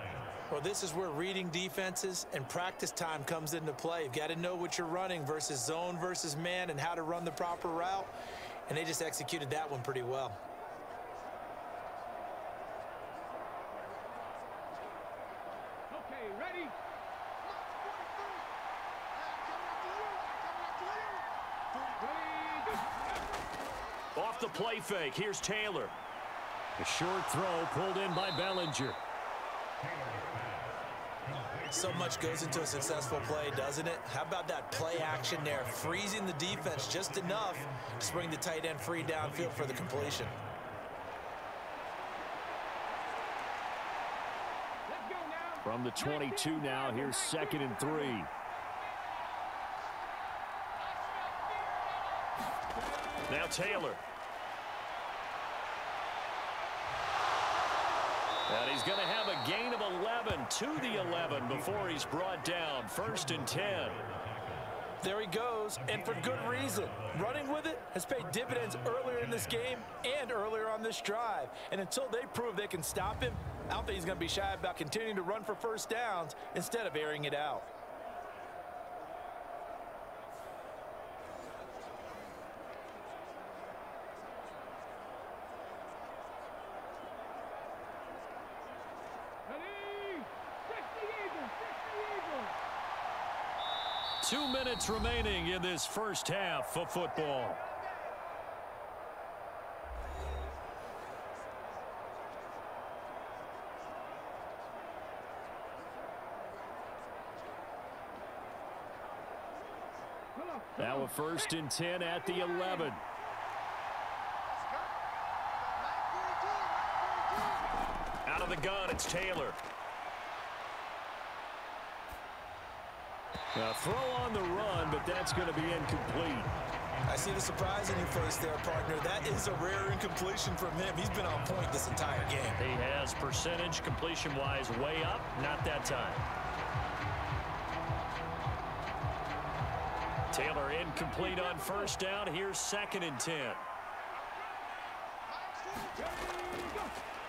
Well, this is where reading defenses and practice time comes into play. You've got to know what you're running versus zone versus man and how to run the proper route. And they just executed that one pretty well. Okay, ready? Off the play fake, here's Taylor. A short throw pulled in by Bellinger. So much goes into a successful play, doesn't it? How about that play action there, freezing the defense just enough to bring the tight end free downfield for the completion. Let's go now. From the 22 now, here's 2nd and 3. Now Taylor. And he's going to have a gain of 11 to the 11 before he's brought down. 1st and 10. There he goes, and for good reason. Running with it has paid dividends earlier in this game and earlier on this drive. And until they prove they can stop him, I don't think he's going to be shy about continuing to run for first downs instead of airing it out. Ready? 60 Eagles, 60 Eagles. 2 minutes remaining in this first half of football. Now a 1st and 10 at the 11. Out of the gun, it's Taylor. Now throw on the run, but that's going to be incomplete. I see the surprise in your face there, partner. That is a rare incompletion from him. He's been on point this entire game. He has percentage completion-wise way up, not that time. Taylor incomplete on first down. Here's 2nd and 10.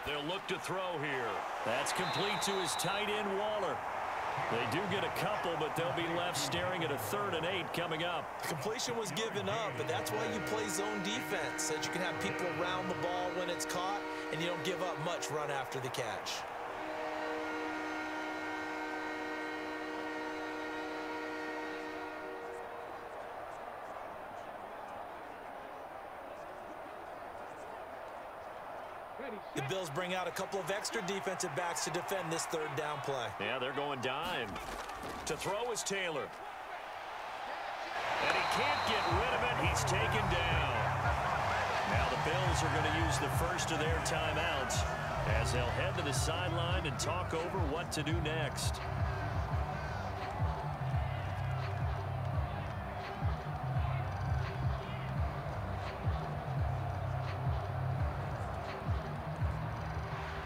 They'll look to throw here. That's complete to his tight end, Waller. They do get a couple, but they'll be left staring at a 3rd and 8 coming up. Completion was given up, but that's why you play zone defense, so that you can have people around the ball when it's caught, and you don't give up much run after the catch. The Bills bring out a couple of extra defensive backs to defend this 3rd down play. Yeah, they're going dime. To throw is Taylor. And he can't get rid of it. He's taken down. Now the Bills are going to use the first of their timeouts as they'll head to the sideline and talk over what to do next.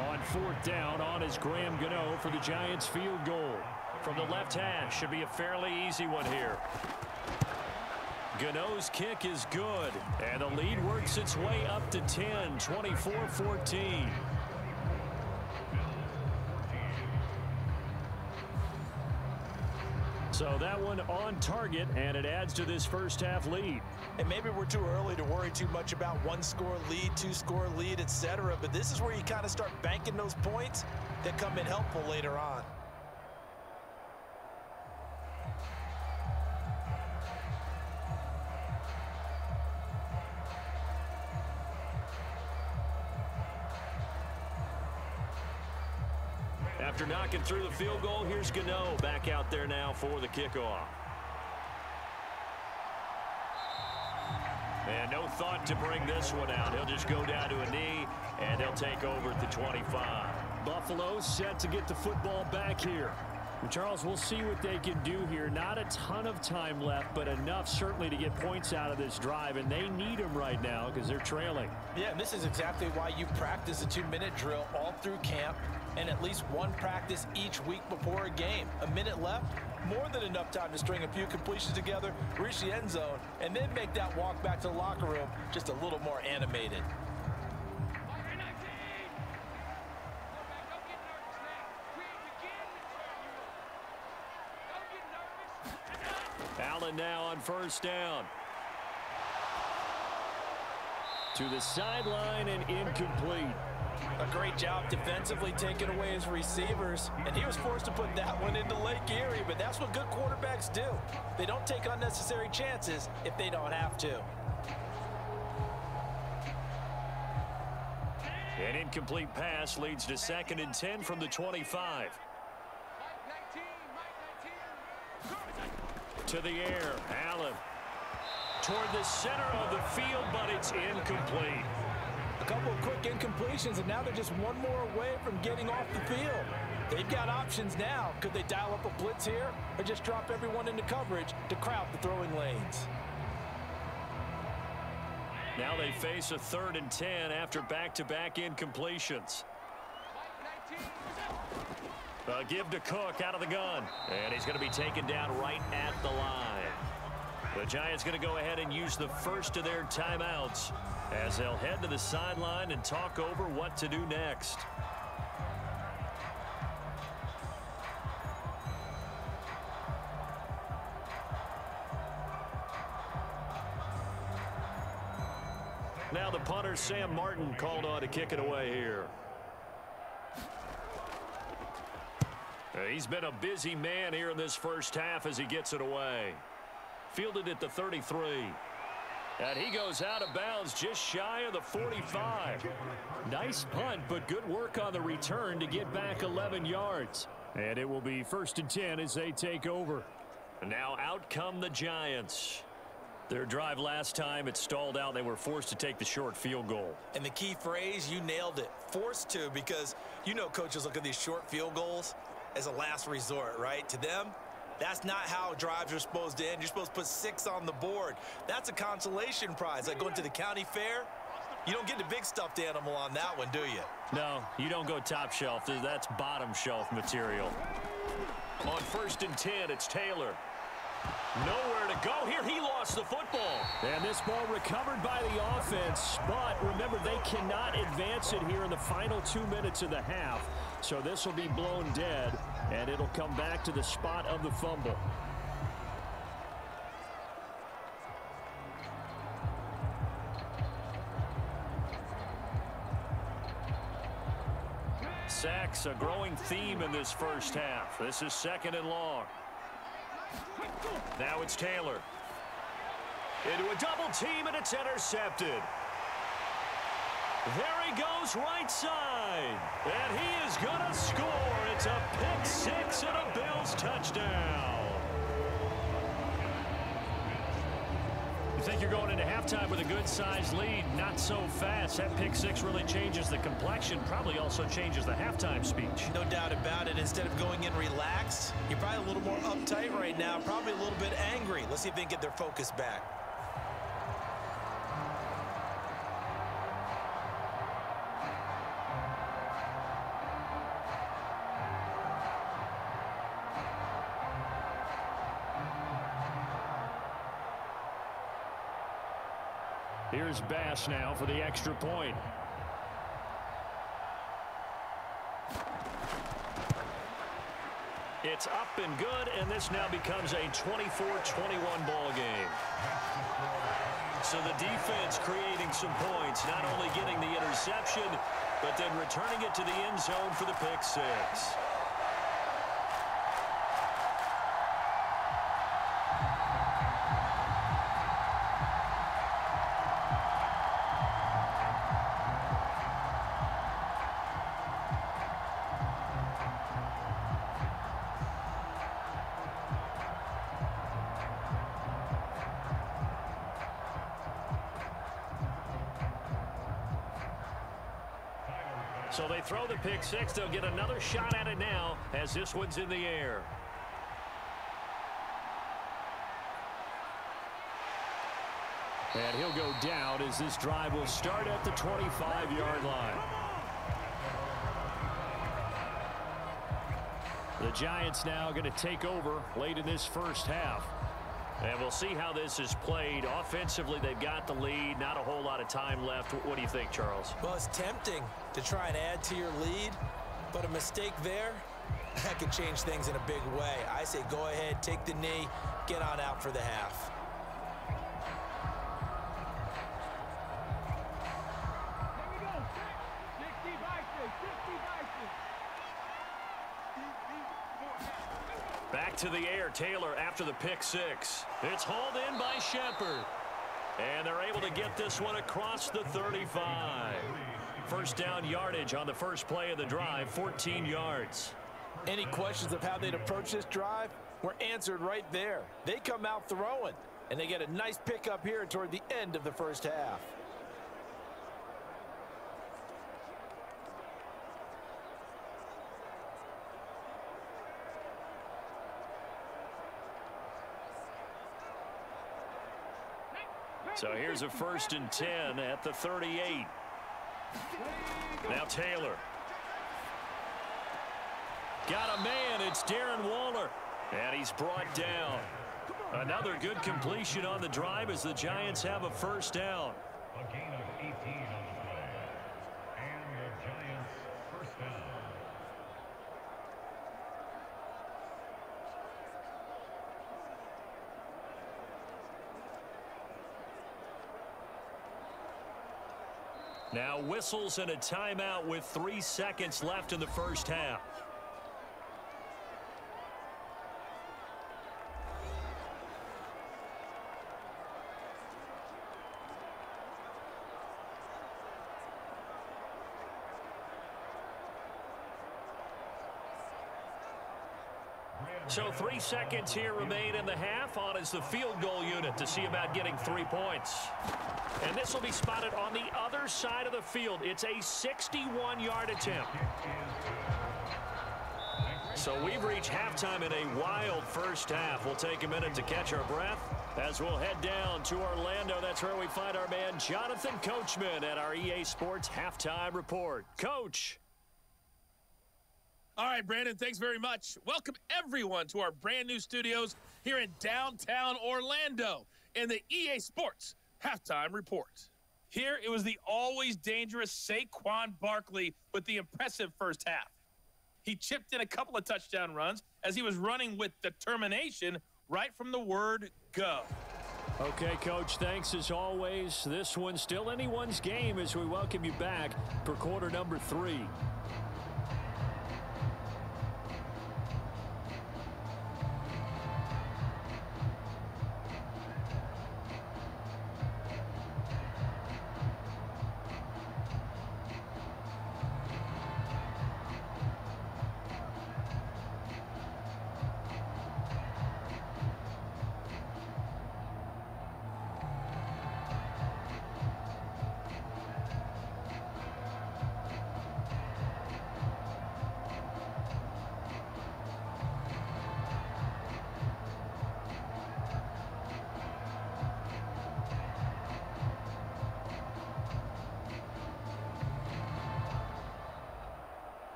On 4th down, on is Graham Gano for the Giants field goal. From the left hash, should be a fairly easy one here. Gano's kick is good, and the lead works its way up to 10, 24-14. So that one on target, and it adds to this first half lead. And maybe we're too early to worry too much about 1-score lead, 2-score lead, etc. But this is where you kind of start banking those points that come in helpful later on. After knocking through the field goal, here's Gano back out there now for the kickoff. And no thought to bring this one out. He'll just go down to a knee, and they'll take over at the 25. Buffalo set to get the football back here. And Charles, we'll see what they can do here. Not a ton of time left, but enough certainly to get points out of this drive, and they need them right now because they're trailing. Yeah, and this is exactly why you practice a 2-minute drill all through camp and at least one practice each week before a game. A minute left, more than enough time to string a few completions together, reach the end zone, and then make that walk back to the locker room just a little more animated. Allen now on first down. To the sideline and incomplete. A great job defensively taking away his receivers, and he was forced to put that one into Lake Erie, but that's what good quarterbacks do. They don't take unnecessary chances if they don't have to. An incomplete pass leads to 2nd and 10 from the 25. To the air, Allen. Toward the center of the field, but it's incomplete. A couple of quick incompletions, and now they're just one more away from getting off the field. They've got options now. Could they dial up a blitz here or just drop everyone into coverage to crowd the throwing lanes? Now they face a 3rd and 10 after back-to-back incompletions. Give to Cook out of the gun. And he's going to be taken down right at the line. The Giants going to go ahead and use the first of their timeouts as they'll head to the sideline and talk over what to do next. Now the punter, Sam Martin, called on to kick it away here. He's been a busy man here in this first half as he gets it away. Fielded at the 33. And he goes out of bounds just shy of the 45. Nice punt, but good work on the return to get back 11 yards. And it will be 1st and 10 as they take over. And now out come the Giants. Their drive last time, it stalled out. They were forced to take the short field goal. And the key phrase, you nailed it. Forced to, because you know coaches look at these short field goals as a last resort, right? To them, that's not how drives are supposed to end. You're supposed to put 6 on the board. That's a consolation prize. Like going to the county fair, you don't get the big stuffed animal on that one, do you? No, you don't go top shelf. That's bottom shelf material. On 1st and 10, it's Taylor. Nowhere to go here. He lost the football. And this ball recovered by the offense. But remember, they cannot advance it here in the final 2 minutes of the half. So this will be blown dead, and it'll come back to the spot of the fumble. Sacks, a growing theme in this first half. This is 2nd and long. Now it's Taylor. Into a double team, and it's intercepted. There he goes right side. And he is going to score. It's a pick 6 and a Bills touchdown. You think you're going into halftime with a good-sized lead? Not so fast. That pick 6 really changes the complexion. Probably also changes the halftime speech. No doubt about it. Instead of going in relaxed, you're probably a little more uptight right now. Probably a little bit angry. Let's see if they can get their focus back. Here's Bass now for the extra point. It's up and good, and this now becomes a 24-21 ball game. So the defense creating some points, not only getting the interception, but then returning it to the end zone for the pick 6. So they throw the pick six. They'll get another shot at it now as this one's in the air. And he'll go down as this drive will start at the 25-yard line. The Giants now going to take over late in this first half. And we'll see how this is played. Offensively, they've got the lead. Not a whole lot of time left. What do you think, Charles? Well, it's tempting to try and add to your lead, but a mistake there, that could change things in a big way. I say go ahead, take the knee, get on out for the half. Here we go. 60 vices. 60 vices. Back to the air, Taylor after the pick six. It's hauled in by Shepard. And they're able to get this one across the 35. First down yardage on the first play of the drive, 14 yards. Any questions of how they'd approach this drive were answered right there. They come out throwing, and they get a nice pickup here toward the end of the first half. So here's a 1st and 10 at the 38. Now Taylor. Got a man. It's Darren Waller. And he's brought down. Another good completion on the drive as the Giants have a first down. A gain of 18 on the play. And the Giants first down. Now whistles and a timeout with 3 seconds left in the first half. So 3 seconds here remain in the half. On is the field goal unit to see about getting 3 points. And this will be spotted on the other side of the field. It's a 61-yard attempt. So we've reached halftime in a wild first half. We'll take a minute to catch our breath as we'll head down to Orlando. That's where we find our man Jonathan Coachman at our EA Sports Halftime Report. Coach. All right, Brandon, thanks very much. Welcome, everyone, to our brand-new studios here in downtown Orlando in the EA Sports Halftime Report. Here, it was the always dangerous Saquon Barkley with the impressive first half. He chipped in a couple of touchdown runs as he was running with determination right from the word go. Okay, Coach, thanks as always. This one's still anyone's game as we welcome you back for quarter number 3.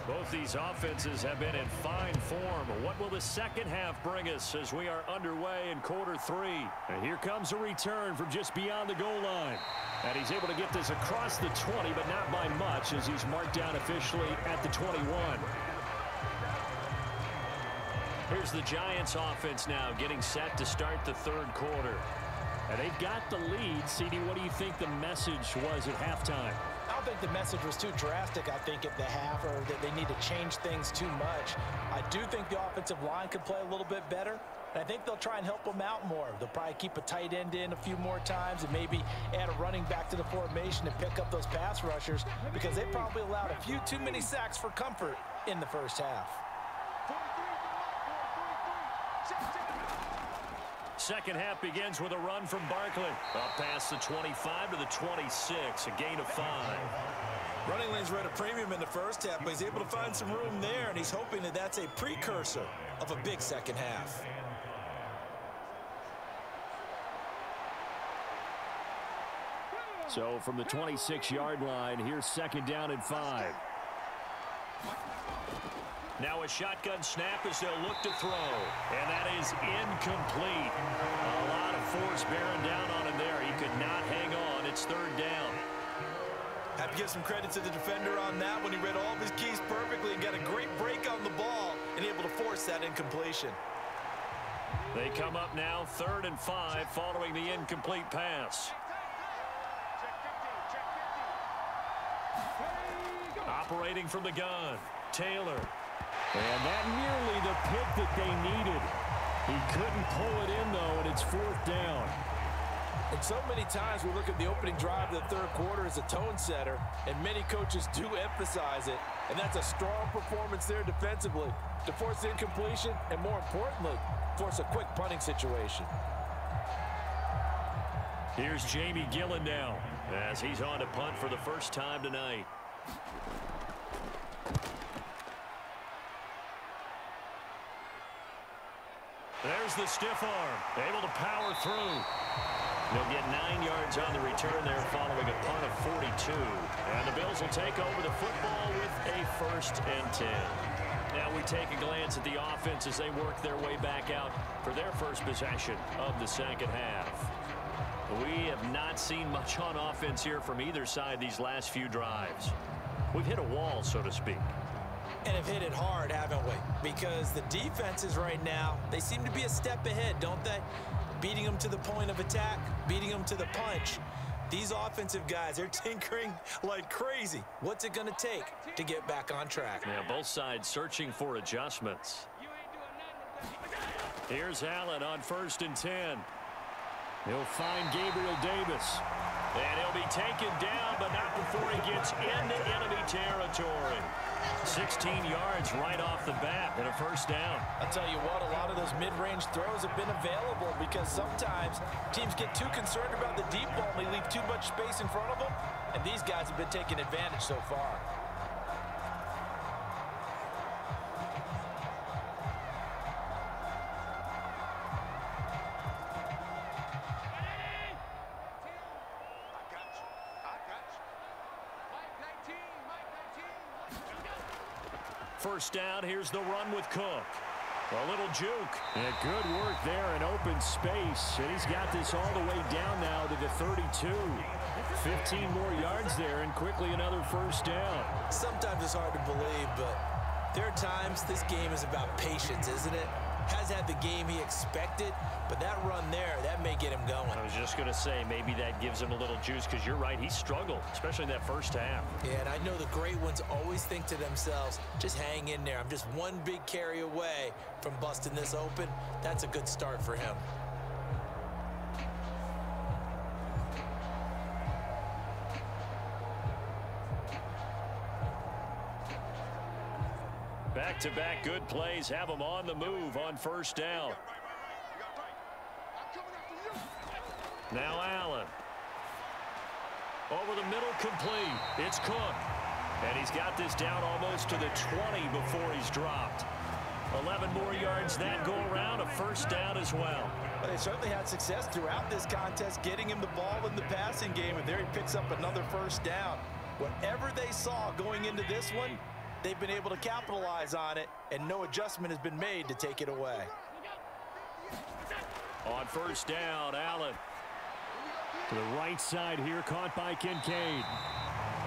Both these offenses have been in fine form. What will the second half bring us as we are underway in quarter 3? And here comes a return from just beyond the goal line. And he's able to get this across the 20, but not by much as he's marked down officially at the 21. Here's the Giants offense now getting set to start the third quarter. And they've got the lead. CD, what do you think the message was at halftime? I don't think the message was too drastic, I think, at the half, or that they need to change things too much. I do think the offensive line could play a little bit better, and I think they'll try and help them out more. They'll probably keep a tight end in a few more times and maybe add a running back to the formation and pick up those pass rushers because they probably allowed a few too many sacks for comfort in the first half. Second half begins with a run from Barkley. Up past the 25 to the 26, a gain of 5. Running lanes were at a premium in the first half, but he's able to find some room there, and he's hoping that that's a precursor of a big second half. So from the 26-yard line, here's second down and 5. Now a shotgun snap as they'll look to throw. And that is incomplete. A lot of force bearing down on him there. He could not hang on. It's third down. Have to give some credit to the defender on that when he read all of his keys perfectly and got a great break on the ball and able to force that incompletion. They come up now 3rd and 5 following the incomplete pass. Operating from the gun, Taylor. And that nearly the pick that they needed. He couldn't pull it in, though, and it's 4th down. And so many times we look at the opening drive of the third quarter as a tone setter, and many coaches do emphasize it. And that's a strong performance there defensively to force incompletion and, more importantly, force a quick punting situation. Here's Jamie Gillen now as he's on to punt for the first time tonight. There's the stiff arm, able to power through. They'll get 9 yards on the return there following a punt of 42. And the Bills will take over the football with a 1st and 10. Now we take a glance at the offense as they work their way back out for their first possession of the second half. We have not seen much on offense here from either side these last few drives. We've hit a wall, so to speak. And have hit it hard, haven't we? Because the defenses right now, they seem to be a step ahead, don't they? Beating them to the point of attack, beating them to the punch. These offensive guys, they're tinkering like crazy. What's it going to take to get back on track? Yeah, both sides searching for adjustments. Here's Allen on 1st and 10. He'll find Gabriel Davis. And he'll be taken down, but not before he gets into enemy territory. 16 yards right off the bat and a 1st down. I'll tell you what, a lot of those mid-range throws have been available because sometimes teams get too concerned about the deep ball and they leave too much space in front of them, and these guys have been taking advantage so far. First down, here's the run with Cook. A little juke. And good work there in open space. And he's got this all the way down now to the 32. 15 more yards there and quickly another 1st down. Sometimes it's hard to believe, but there are times this game is about patience, isn't it? Has had the game he expected, but that run there, that may get him going. I was just going to say, maybe that gives him a little juice because you're right, he struggled, especially in that 1st half. Yeah, and I know the great ones always think to themselves, just hang in there. I'm just one big carry away from busting this open. That's a good start for him. Back-to-back good plays have him on the move on 1st down. Now Allen. Over the middle, complete. It's Cook. And he's got this down almost to the 20 before he's dropped. 11 more yards that go around, a 1st down as well. But they certainly had success throughout this contest, getting him the ball in the passing game, and there he picks up another 1st down. Whatever they saw going into this one, they've been able to capitalize on it, and no adjustment has been made to take it away. On 1st down, Allen. To the right side here, caught by Kincaid.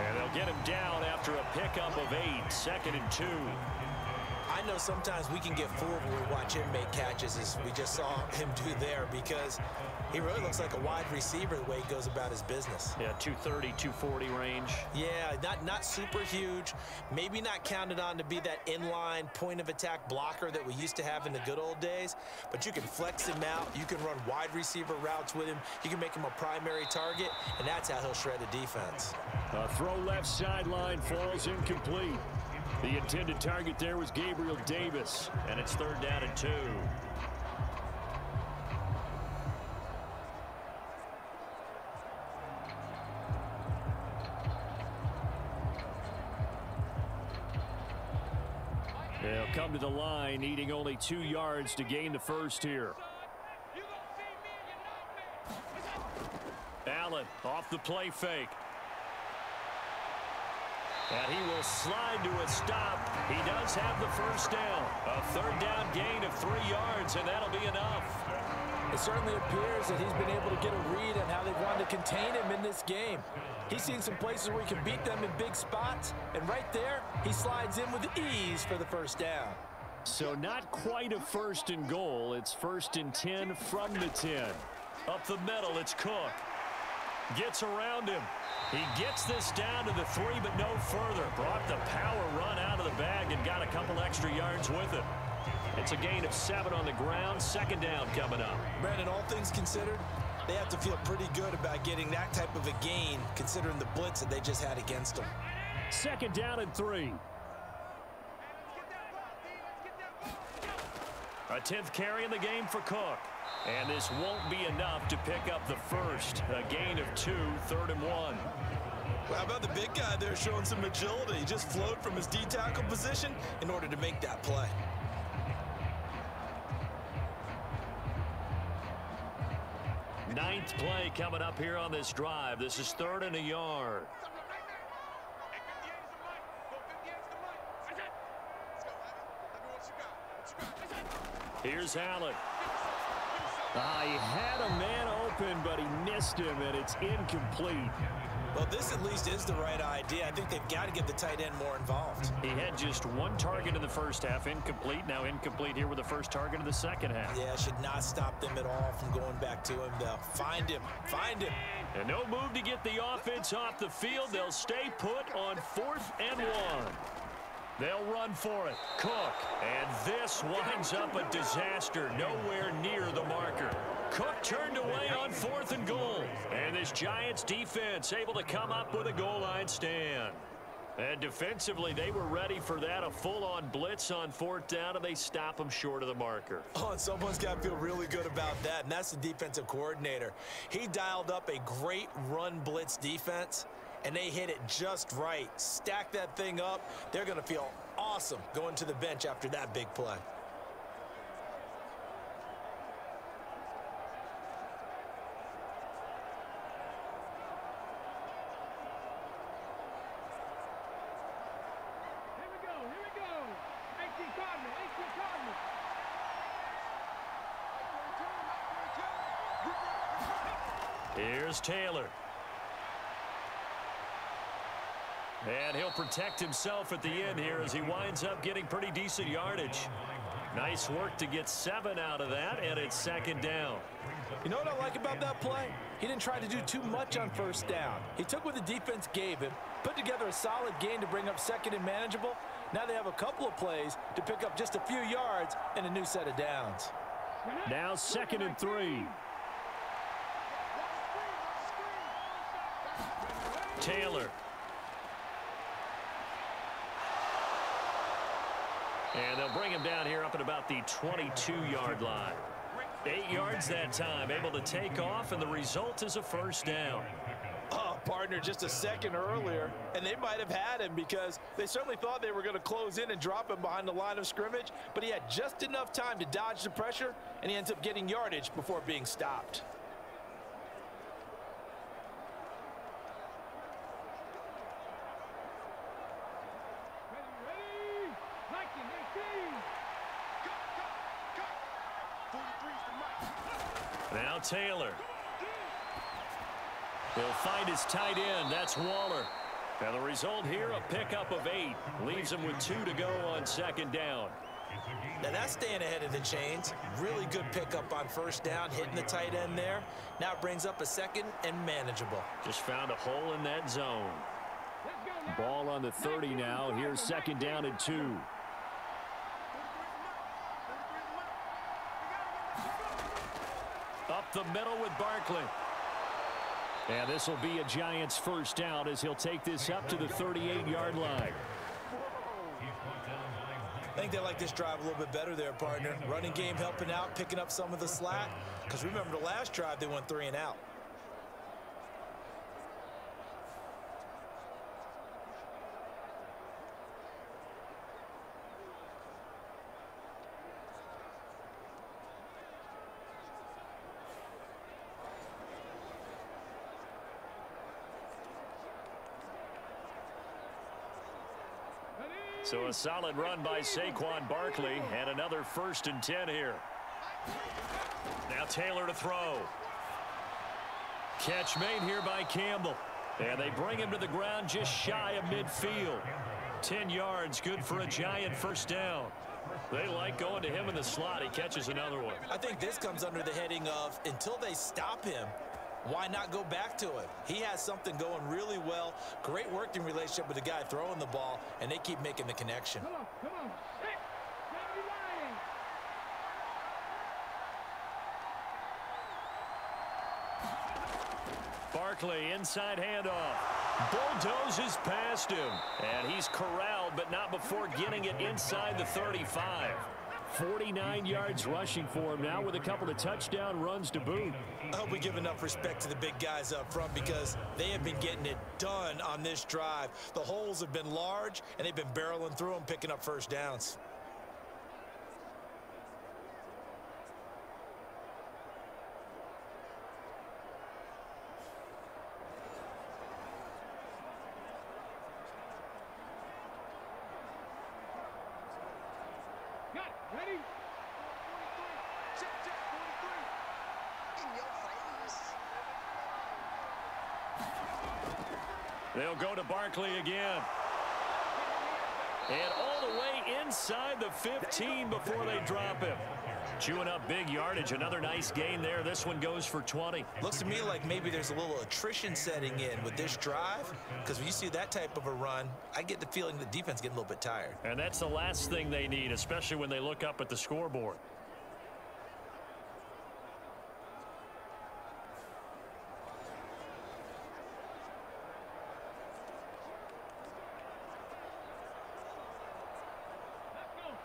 And they'll get him down after a pickup of 8, 2nd and 2. I know sometimes we can get fooled when we watch him make catches, as we just saw him do there, because he really looks like a wide receiver the way he goes about his business. Yeah, 230, 240 range. Yeah, not super huge. Maybe not counted on to be that inline point-of-attack blocker that we used to have in the good old days, but you can flex him out. You can run wide receiver routes with him. You can make him a primary target, and that's how he'll shred a defense. A throw left sideline falls incomplete. The intended target there was Gabriel Davis, and it's 3rd down and 2. They'll come to the line, needing only 2 yards to gain the first here. Allen off the play fake. And he will slide to a stop. He does have the first down. A 3rd down gain of 3 yards, and that'll be enough. It certainly appears that he's been able to get a read on how they've wanted to contain him in this game. He's seen some places where he can beat them in big spots, and right there, he slides in with ease for the first down. So not quite a 1st and goal. It's 1st and 10 from the 10. Up the middle, it's Cook. Gets around him. He gets this down to the 3, but no further. Brought the power run out of the bag and got a couple extra yards with it. It's a gain of 7 on the ground. 2nd down coming up. Brandon, all things considered, they have to feel pretty good about getting that type of a gain, considering the blitz that they just had against them. 2nd down and 3. A 10th carry in the game for Cook. And this won't be enough to pick up the first. A gain of 2, 3rd and 1. Well, how about the big guy there showing some agility? He just flowed from his D-tackle position in order to make that play. Ninth play coming up here on this drive. This is 3rd and a yard. Here's Allen. He had a man open, but he missed him, and it's incomplete. Well, this at least is the right idea. I think they've got to get the tight end more involved. He had just 1 target in the first half, incomplete. Now incomplete here with the first target of the second half. Yeah, should not stop them at all from going back to him, though. Find him. Find him. And no move to get the offense off the field. They'll stay put on 4th and 1. They'll run for it. Cook. And this winds up a disaster. Nowhere near the marker. Cook turned away on 4th and goal. And this Giants defense able to come up with a goal line stand. And defensively, they were ready for that. A full-on blitz on 4th down, and they stop them short of the marker. Oh, and someone's got to feel really good about that, and that's the defensive coordinator. He dialed up a great run blitz defense, and they hit it just right. Stack that thing up. They're going to feel awesome going to the bench after that big play. Here's Taylor. And he'll protect himself at the end here as he winds up getting pretty decent yardage. Nice work to get 7 out of that, and it's 2nd down. You know what I like about that play? He didn't try to do too much on 1st down. He took what the defense gave him, put together a solid gain to bring up 2nd and manageable. Now they have a couple of plays to pick up just a few yards and a new set of downs. Now 2nd and 3. Taylor. And they'll bring him down here up at about the 22-yard line. 8 yards that time, able to take off, and the result is a 1st down. Oh, partner, just a second earlier, and they might have had him because they certainly thought they were going to close in and drop him behind the line of scrimmage, but he had just enough time to dodge the pressure, and he ends up getting yardage before being stopped. Now Taylor. He'll find his tight end. That's Waller. And the result here, a pickup of 8. Leaves him with 2 to go on 2nd down. Now that's staying ahead of the chains. Really good pickup on 1st down, hitting the tight end there. Now it brings up a 2nd and manageable. Just found a hole in that zone. Ball on the 30 now. Here's 2nd down and 2. Up the middle with Barkley. And this will be a Giants 1st down as he'll take this up to the 38-yard line. I think they like this drive a little bit better there, partner. Running game helping out, picking up some of the slack. Because remember the last drive, they went 3 and out. So a solid run by Saquon Barkley, and another 1st and 10 here. Now Taylor to throw. Catch made here by Campbell. And they bring him to the ground just shy of midfield. 10 yards, good for a Giant 1st down. They like going to him in the slot. He catches another one. I think this comes under the heading of, until they stop him, why not go back to it? He has something going really well. Great working relationship with the guy throwing the ball, and they keep making the connection. Come on. 6, 79. Barkley, inside handoff. Bulldozes past him. And he's corralled, but not before getting it inside the 35. 49 yards rushing for him now with a couple of touchdown runs to boot. I hope we give enough respect to the big guys up front because they have been getting it done on this drive. The holes have been large, and they've been barreling through them, picking up 1st downs. Ready? Check, 43. In your face. They'll go to Barkley again. And all the way inside the 15 before they drop him. Chewing up big yardage. Another nice gain there. This one goes for 20. Looks to me like maybe there's a little attrition setting in with this drive, because when you see that type of a run, I get the feeling the defense getting a little bit tired. And that's the last thing they need, especially when they look up at the scoreboard.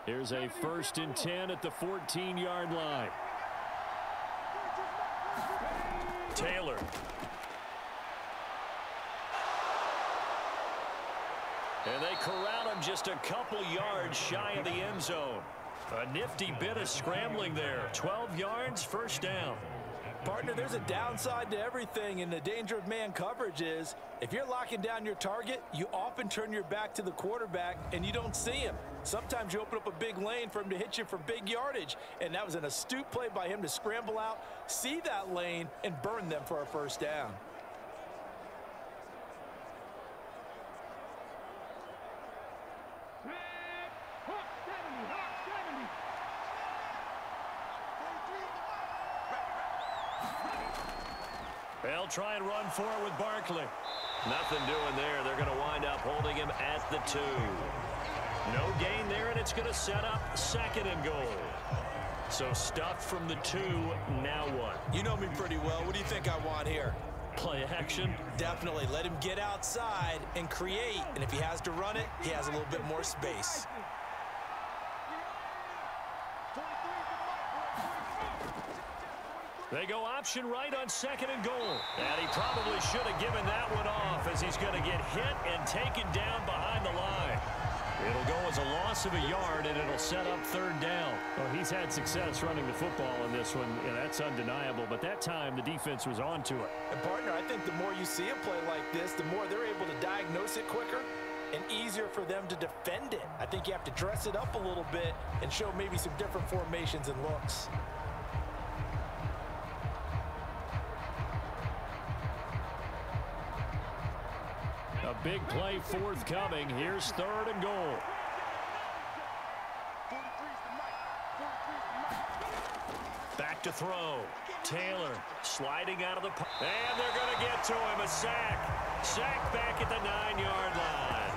Here's a 1st and 10 at the 14-yard line. Taylor. And they corral him just a couple yards shy of the end zone. A nifty bit of scrambling there. 12 yards, 1st down. Partner, there's a downside to everything, and the danger of man coverage is if you're locking down your target, you often turn your back to the quarterback and you don't see him. Sometimes you open up a big lane for him to hit you for big yardage, and that was an astute play by him to scramble out, see that lane, and burn them for a 1st down. Hawk 70. They'll try and run for it with Barkley. Nothing doing there. They're going to wind up holding him at the 2. No gain there, and it's going to set up 2nd and goal. So stuffed from the 2, now what? You know me pretty well. What do you think I want here? Play action? Definitely. Let him get outside and create, and if he has to run it, he has a little bit more space. They go option right on 2nd and goal. And he probably should have given that one off as he's going to get hit and taken down behind the line. It'll go as a loss of a yard, and it'll set up 3rd down. Well, he's had success running the football in this one, and that's undeniable. But that time, the defense was on to it. And, partner, I think the more you see a play like this, the more they're able to diagnose it quicker and easier for them to defend it. I think you have to dress it up a little bit and show maybe some different formations and looks. A big play forthcoming. Here's 3rd and goal. Back to throw. Taylor sliding out of the... And they're going to get to him. A sack. Sack back at the 9-yard line.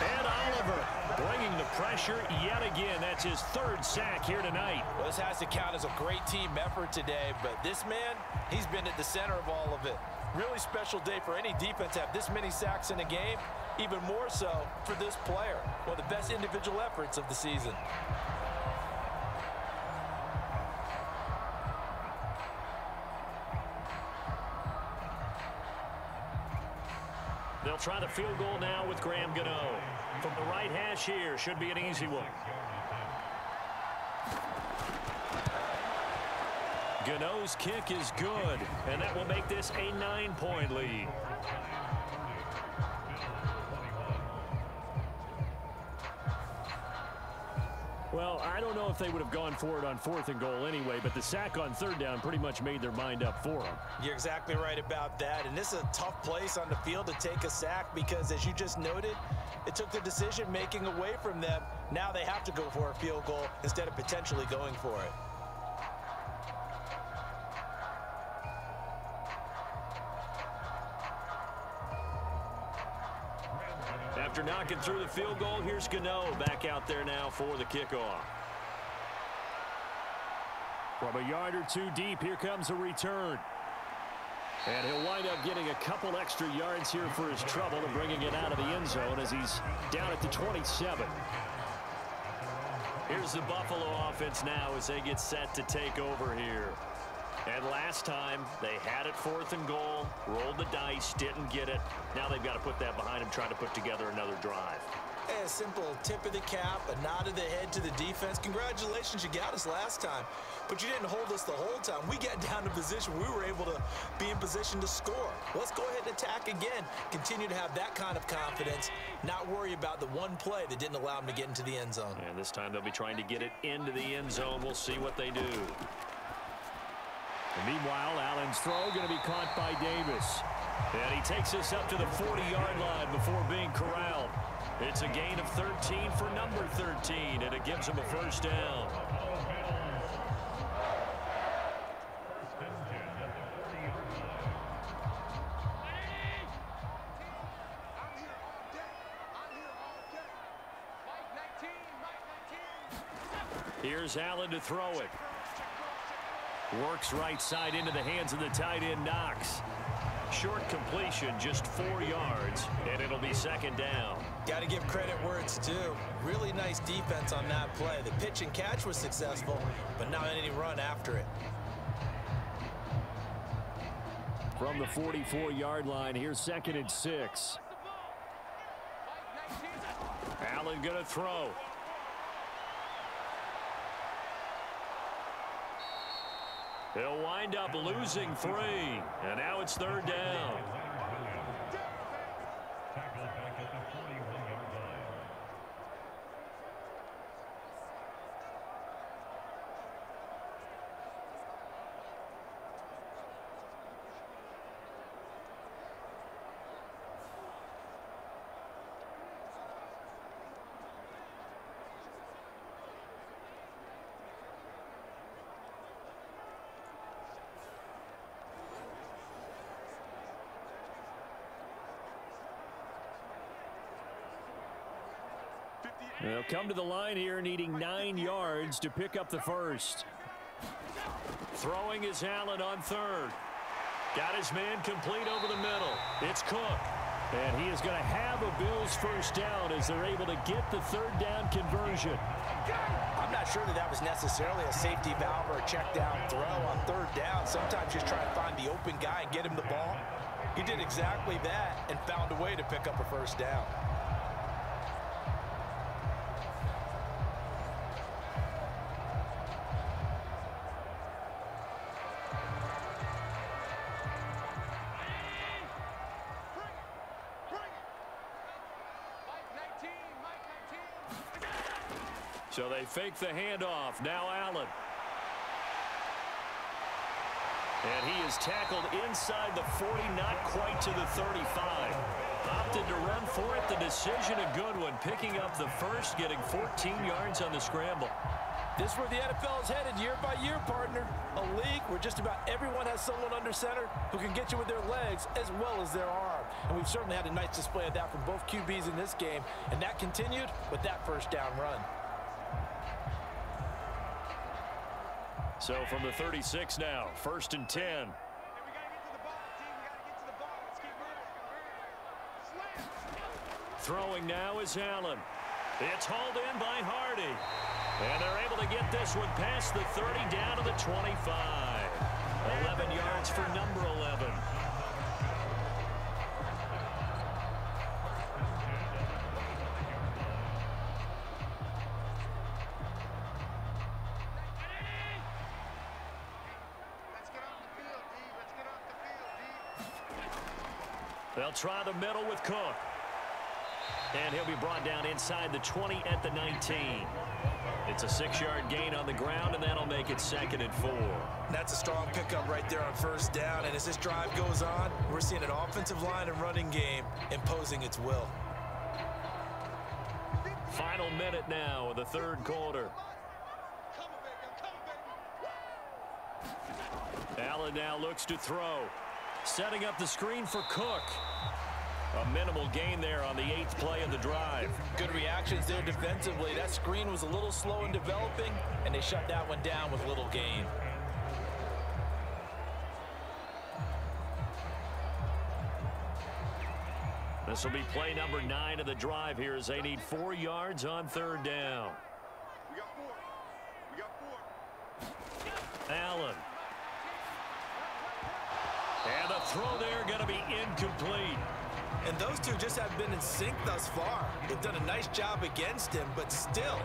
And Oliver bringing the pressure yet again. That's his 3rd sack here tonight. Well, this has to count as a great team effort today, but this man, he's been at the center of all of it. Really special day for any defense to have this many sacks in a game, even more so for this player. One of the best individual efforts of the season. They'll try the field goal now with Graham Gano. From the right hash here, should be an easy one. Gano's kick is good, and that will make this a 9-point lead. Well, I don't know if they would have gone for it on 4th and goal anyway, but the sack on 3rd down pretty much made their mind up for them. You're exactly right about that, and this is a tough place on the field to take a sack because, as you just noted, it took the decision-making away from them. Now they have to go for a field goal instead of potentially going for it. After knocking through the field goal, here's Gano back out there now for the kickoff. From a yard or two deep, here comes a return. And he'll wind up getting a couple extra yards here for his trouble and bringing it out of the end zone as he's down at the 27. Here's the Buffalo offense now as they get set to take over here. And last time, they had it 4th and goal, rolled the dice, didn't get it. Now they've got to put that behind them, trying to put together another drive. A simple tip of the cap, a nod of the head to the defense. Congratulations, you got us last time, but you didn't hold us the whole time. We got down to position. We were able to be in position to score. Let's go ahead and attack again. Continue to have that kind of confidence, not worry about the one play that didn't allow them to get into the end zone. And this time they'll be trying to get it into the end zone. We'll see what they do. And meanwhile, Allen's throw going to be caught by Davis. And he takes us up to the 40-yard line before being corralled. It's a gain of 13 for number 13, and it gives him a first down. Here's Allen to throw it. Works right side into the hands of the tight end, Knox. Short completion, just 4 yards, and it'll be second down. Got to give credit where it's due. Really nice defense on that play. The pitch and catch was successful, but not any run after it. From the 44-yard line, here's 2nd and 6. Allen going to throw. He'll wind up losing 3, and now it's 3rd down. They'll come to the line here needing 9 yards to pick up the first. Throwing is Allen on 3rd. Got his man complete over the middle. It's Cook. And he is going to have a Bills first down as they're able to get the 3rd down conversion. I'm not sure that was necessarily a safety valve or a check down throw on 3rd down. Sometimes just try to find the open guy and get him the ball. He did exactly that and found a way to pick up a first down. So they fake the handoff. Now Allen. And he is tackled inside the 40, not quite to the 35. Opted to run for it. The decision a good one. Picking up the first, getting 14 yards on the scramble. This is where the NFL is headed year by year, partner. A league where just about everyone has someone under center who can get you with their legs as well as their arm. And we've certainly had a nice display of that from both QBs in this game. And that continued with that first down run. So from the 36 now, 1st and 10. Throwing now is Allen. It's hauled in by Hardy. And they're able to get this one past the 30 down to the 25. 11 yards for number 11. They'll try the middle with Cook. And he'll be brought down inside the 20 at the 19. It's a 6-yard gain on the ground, and that'll make it 2nd and 4. That's a strong pickup right there on first down. And as this drive goes on, we're seeing an offensive line and running game imposing its will. Final minute now of the 3rd quarter. Allen now looks to throw. Setting up the screen for Cook. A minimal gain there on the 8th play of the drive. Good reactions there defensively. That screen was a little slow in developing, and they shut that one down with little gain. This will be play number 9 of the drive here as they need 4 yards on 3rd down. We got 4. We got 4. Allen. And the throw there going to be incomplete. And those two just have been in sync thus far. They've done a nice job against him, but still,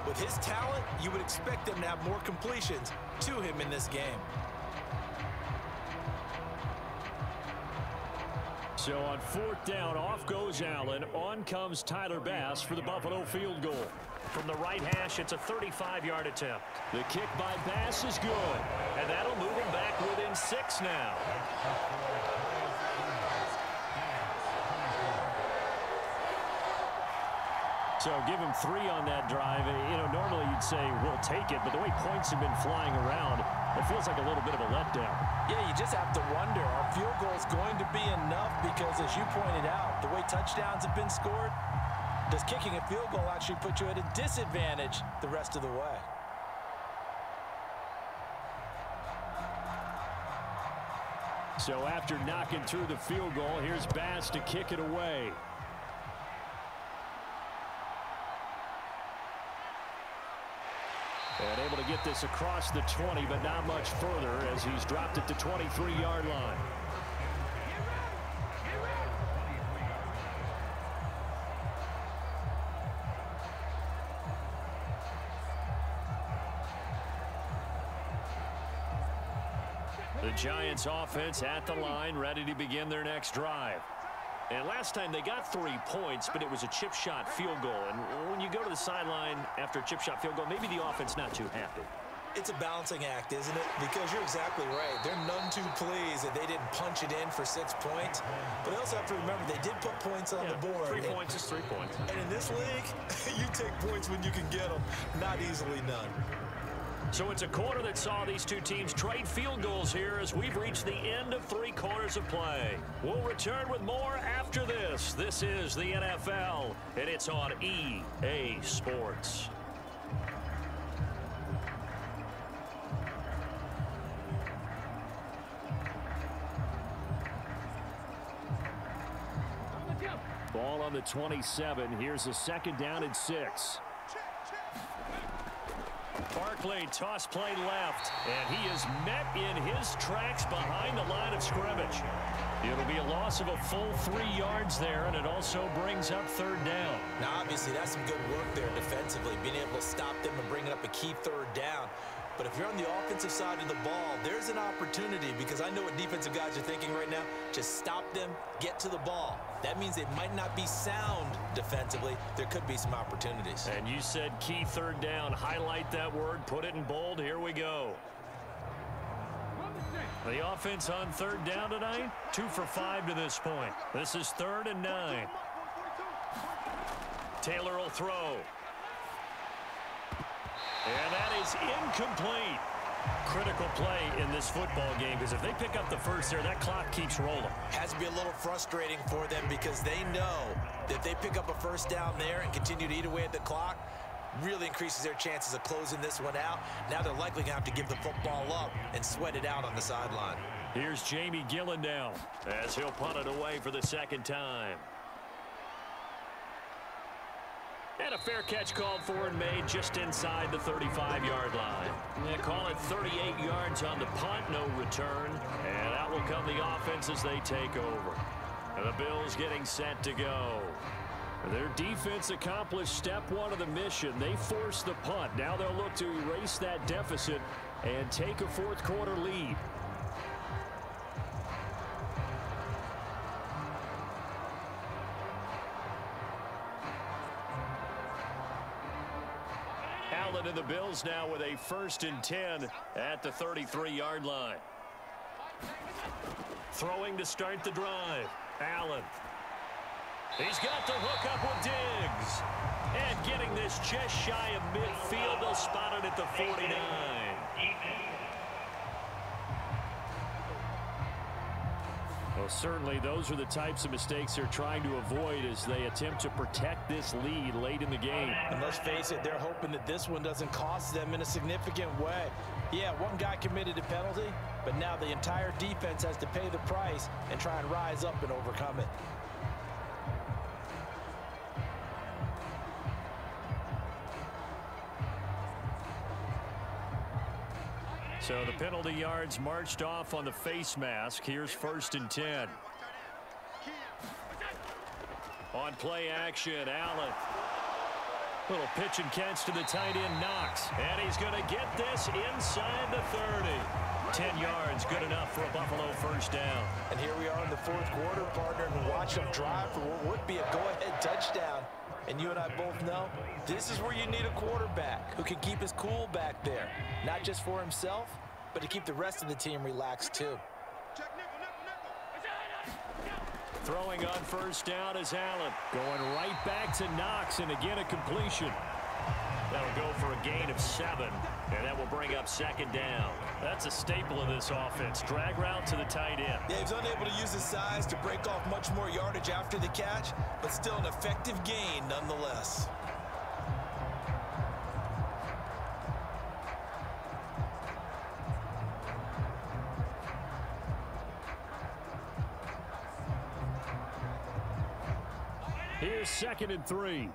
with his talent, you would expect them to have more completions to him in this game. So on 4th down, off goes Allen. On comes Tyler Bass for the Buffalo field goal. From the right hash, it's a 35-yard attempt. The kick by Bass is good, and that'll move him back within 6 now. So give him 3 on that drive. You know, normally you'd say we'll take it, but the way points have been flying around, it feels like a little bit of a letdown. Yeah, you just have to wonder, are field goals going to be enough? Because as you pointed out, the way touchdowns have been scored, does kicking a field goal actually put you at a disadvantage the rest of the way? So after knocking through the field goal, here's Bass to kick it away. And able to get this across the 20, but not much further as he's dropped it to 23-yard line. The Giants offense at the line, ready to begin their next drive. And last time they got 3 points, but it was a chip shot field goal. And when you go to the sideline after a chip shot field goal, maybe the offense not too happy. It's a balancing act, isn't it? Because you're exactly right. They're none too pleased that they didn't punch it in for 6 points. But they also have to remember they did put points on the board. 3 points is 3 points. And in this league, you take points when you can get them, not easily none. So it's a quarter that saw these two teams trade field goals here as we've reached the end of 3 quarters of play. We'll return with more after this. This is the NFL, and it's on EA Sports. Ball on the 27. Here's a 2nd down and 6. Barkley, toss play left, and he is met in his tracks behind the line of scrimmage. It'll be a loss of a full 3 yards there, and it also brings up 3rd down. Now, obviously, that's some good work there defensively, being able to stop them and bringing up a key 3rd down. But if you're on the offensive side of the ball, there's an opportunity, because I know what defensive guys are thinking right now. Just stop them, get to the ball. That means it might not be sound defensively. There could be some opportunities. And you said key 3rd down. Highlight that word, put it in bold. Here we go. The offense on 3rd down tonight, 2 for 5 to this point. This is 3rd and 9. Taylor will throw. And that is incomplete. Critical play in this football game, because if they pick up the first there, that clock keeps rolling. Has to be a little frustrating for them, because they know that they pick up a 1st down there and continue to eat away at the clock, really increases their chances of closing this one out. Now they're likely going to have to give the football up and sweat it out on the sideline. Here's Jamie Gillen now as he'll punt it away for the 2nd time. And a fair catch called for and made just inside the 35-yard line. They call it 38 yards on the punt, no return. And out will come the offense as they take over. And the Bills getting set to go. Their defense accomplished step 1 of the mission. They forced the punt. Now they'll look to erase that deficit and take a 4th quarter lead. Allen and the Bills now with a 1st and 10 at the 33-yard line. Throwing to start the drive. Allen. He's got the hook up with Diggs. And getting this just shy of midfield. They'll spot it at the 49. Well, certainly those are the types of mistakes they're trying to avoid as they attempt to protect this lead late in the game. And let's face it, they're hoping that this one doesn't cost them in a significant way. Yeah, one guy committed a penalty, but now the entire defense has to pay the price and try and rise up and overcome it. So the penalty yards marched off on the face mask. Here's 1st and 10. On play action, Allen. Little pitch and catch to the tight end, Knox. And he's going to get this inside the 30. 10 yards, good enough for a Buffalo 1st down. And here we are in the 4th quarter, partner, and watch them drive for what would be a go-ahead touchdown. And you and I both know this is where you need a quarterback who can keep his cool back there. Not just for himself, but to keep the rest of the team relaxed too. Throwing on 1st down is Allen. Going right back to Knox, and again a completion. That'll go for a gain of 7, and that will bring up 2nd down. That's a staple of this offense. Drag route to the tight end. Yeah, he was unable to use his size to break off much more yardage after the catch, but still an effective gain nonetheless. Here's 2nd and 3.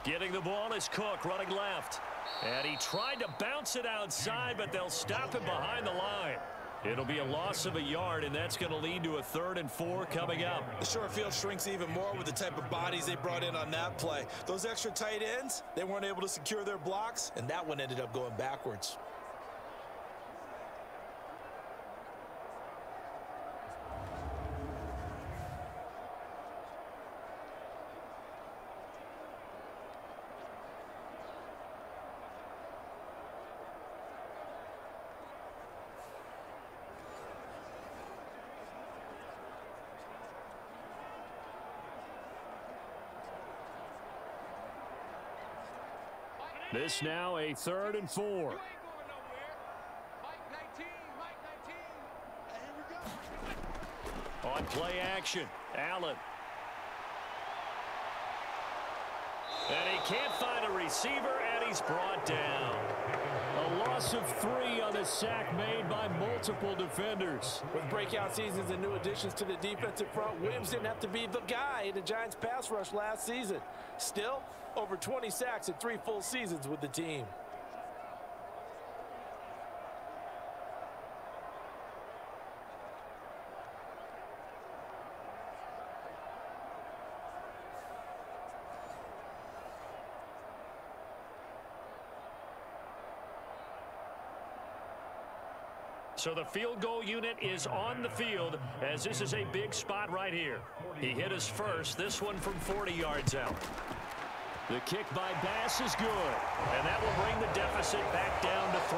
Getting the ball is Cook, running left. And he tried to bounce it outside, but they'll stop him behind the line. It'll be a loss of a yard, and that's going to lead to a 3rd and 4 coming up. The short field shrinks even more with the type of bodies they brought in on that play. Those extra tight ends, they weren't able to secure their blocks, and that one ended up going backwards. This now a 3rd and 4. On play action, Allen. And he can't find a receiver, and he's brought down. A loss of 3 on the sack made by multiple defenders. With breakout seasons and new additions to the defensive front, Williams didn't have to be the guy in the Giants' pass rush last season. Still, over 20 sacks in 3 full seasons with the team. So the field goal unit is on the field as this is a big spot right here. He hit his first, this one from 40 yards out. The kick by Bass is good, and that will bring the deficit back down to 3.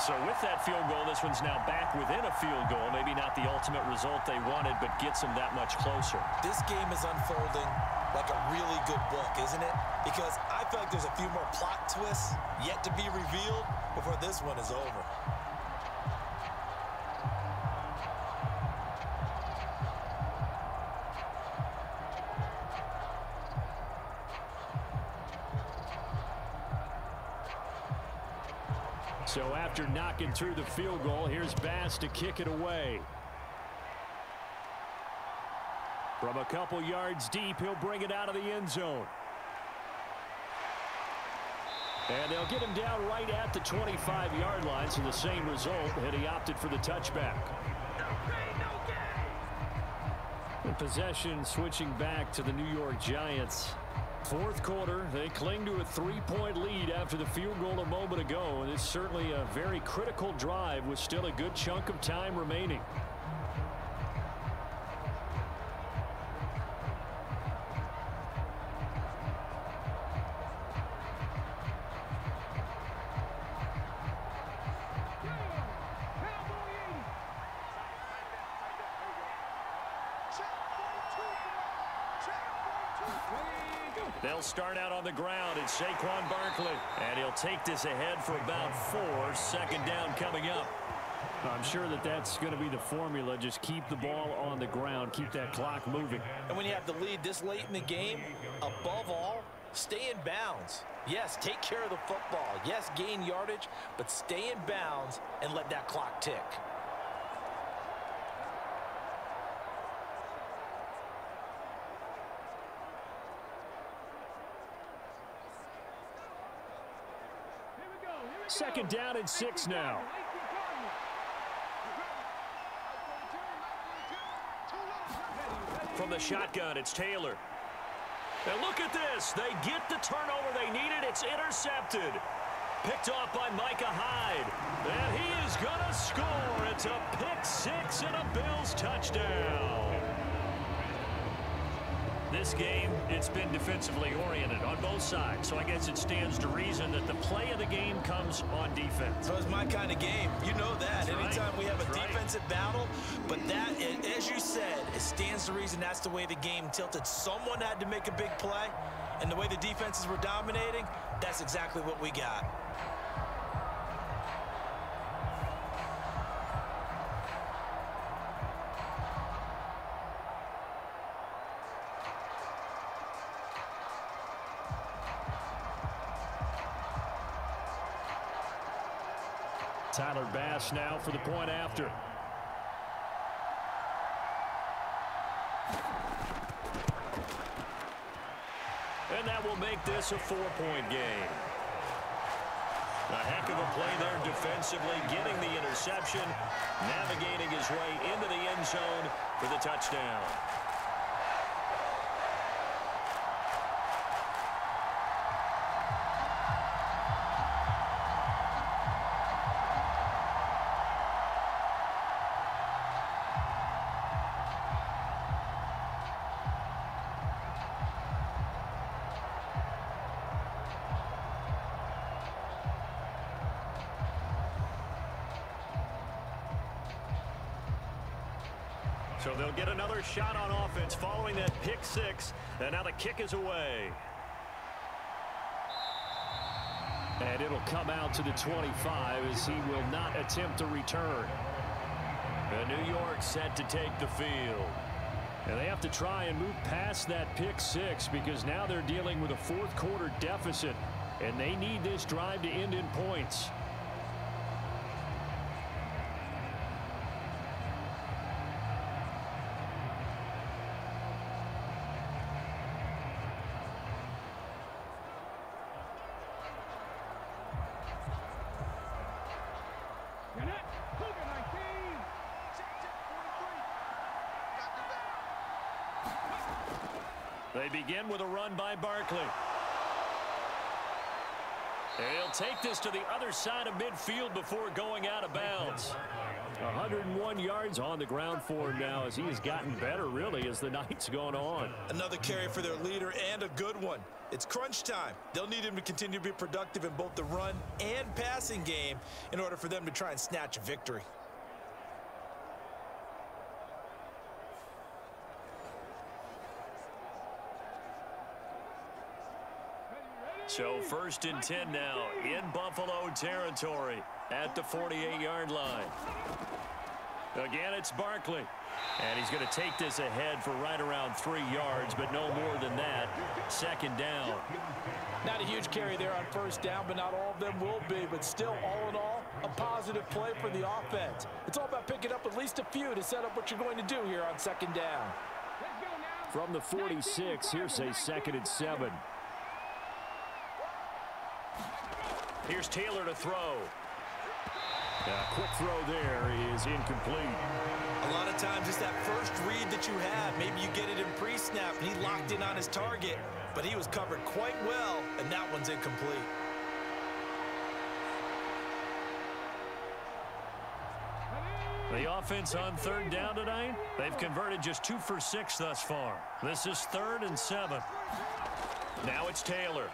So with that field goal, this one's now back within a field goal. Maybe not the ultimate result they wanted, but gets them that much closer. This game is unfolding like a really good book, isn't it? Because I feel like there's a few more plot twists yet to be revealed before this one is over. So after knocking through the field goal, here's Bass to kick it away. From a couple yards deep, he'll bring it out of the end zone. And they'll get him down right at the 25-yard line, so the same result, and he opted for the touchback. The possession switching back to the New York Giants. Fourth quarter, they cling to a 3-point lead after the field goal a moment ago, and it's certainly a very critical drive with still a good chunk of time remaining. They'll start out on the ground. It's Saquon Barkley. And he'll take this ahead for about 4. Second down coming up. I'm sure that that's going to be the formula. Just keep the ball on the ground. Keep that clock moving. And when you have the lead this late in the game, above all, stay in bounds. Yes, take care of the football. Yes, gain yardage, but stay in bounds and let that clock tick. Second down and 6 now. From the shotgun, it's Taylor. And look at this. They get the turnover they needed. It's intercepted. Picked off by Micah Hyde. And he is going to score. It's a pick 6 and a Bills touchdown. This game, it's been defensively oriented on both sides. So I guess it stands to reason that the play of the game comes on defense. So it's my kind of game. You know that. Anytime we have a defensive battle, but that, as you said, it stands to reason that's the way the game tilted. Someone had to make a big play, and the way the defenses were dominating, that's exactly what we got. Tyler Bass now for the point after. And that will make this a 4-point game. A heck of a play there defensively, getting the interception, navigating his way into the end zone for the touchdown. So they'll get another shot on offense following that pick 6. And now the kick is away. And it'll come out to the 25 as he will not attempt to return. And New York set to take the field. And they have to try and move past that pick 6 because now they're dealing with a fourth quarter deficit. And they need this drive to end in points. They begin with a run by Barkley. He'll take this to the other side of midfield before going out of bounds. 101 yards on the ground for him now as he has gotten better, really, as the night's gone on. Another carry for their leader and a good one. It's crunch time. They'll need him to continue to be productive in both the run and passing game in order for them to try and snatch a victory. So 1st and 10 now in Buffalo territory at the 48-yard line. Again, it's Barkley. And he's going to take this ahead for right around 3 yards, but no more than that. Second down. Not a huge carry there on first down, but not all of them will be. But still, all in all, a positive play for the offense. It's all about picking up at least a few to set up what you're going to do here on second down. From the 46, here's a 2nd and 7. Here's Taylor to throw. Quick throw there is incomplete. A lot of times it's that first read that you have. Maybe you get it in pre-snap, and he locked in on his target, but he was covered quite well, and that one's incomplete. The offense on third down tonight, they've converted just 2 for 6 thus far. This is 3rd and 7. Now it's Taylor.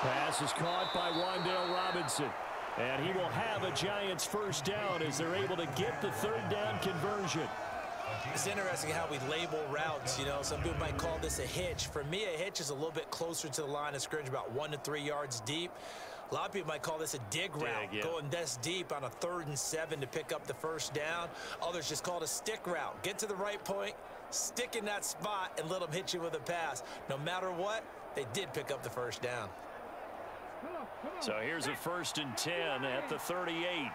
Pass is caught by Wan'Dale Robinson. And he will have a Giants first down as they're able to get the third down conversion. It's interesting how we label routes. You know, some people might call this a hitch. For me, a hitch is a little bit closer to the line of scrimmage, about 1 to 3 yards deep. A lot of people might call this a dig route, going this deep on a 3rd and 7 to pick up the first down. Others just call it a stick route. Get to the right point, stick in that spot, and let them hit you with a pass. No matter what, they did pick up the first down. So here's a 1st and 10 at the 38.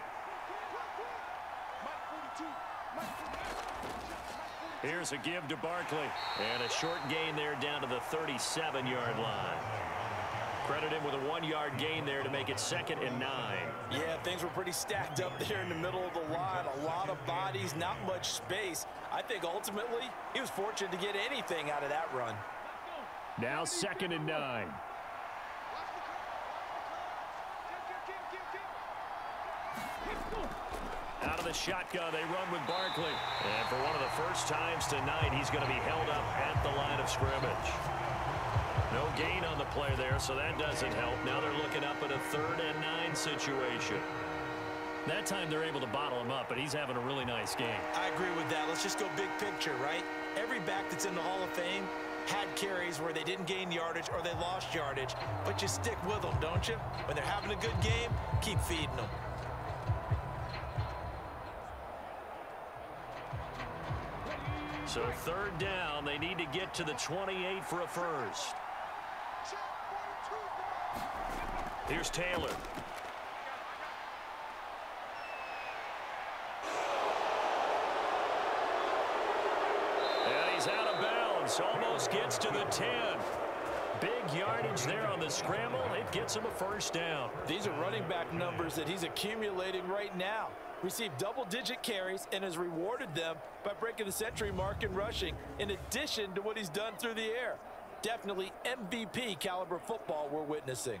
Here's a give to Barkley. And a short gain there down to the 37-yard line. Credit him with a 1-yard gain there to make it 2nd and 9. Yeah, things were pretty stacked up there in the middle of the line. A lot of bodies, not much space. I think ultimately he was fortunate to get anything out of that run. Now 2nd and 9. Out of the shotgun, they run with Barkley. And for one of the first times tonight, he's going to be held up at the line of scrimmage. No gain on the play there, so that doesn't help. Now they're looking up at a 3rd and 9 situation. That time they're able to bottle him up, but he's having a really nice game. I agree with that. Let's just go big picture, right? Every back that's in the Hall of Fame had carries where they didn't gain yardage or they lost yardage, but you stick with them, don't you? When they're having a good game, keep feeding them. So 3rd down, they need to get to the 28 for a first. Here's Taylor. And he's out of bounds. Almost gets to the 10. Big yardage there on the scramble. It gets him a first down. These are running back numbers that he's accumulating right now. Received double-digit carries and has rewarded them by breaking the century mark in rushing, in addition to what he's done through the air. Definitely MVP caliber football we're witnessing.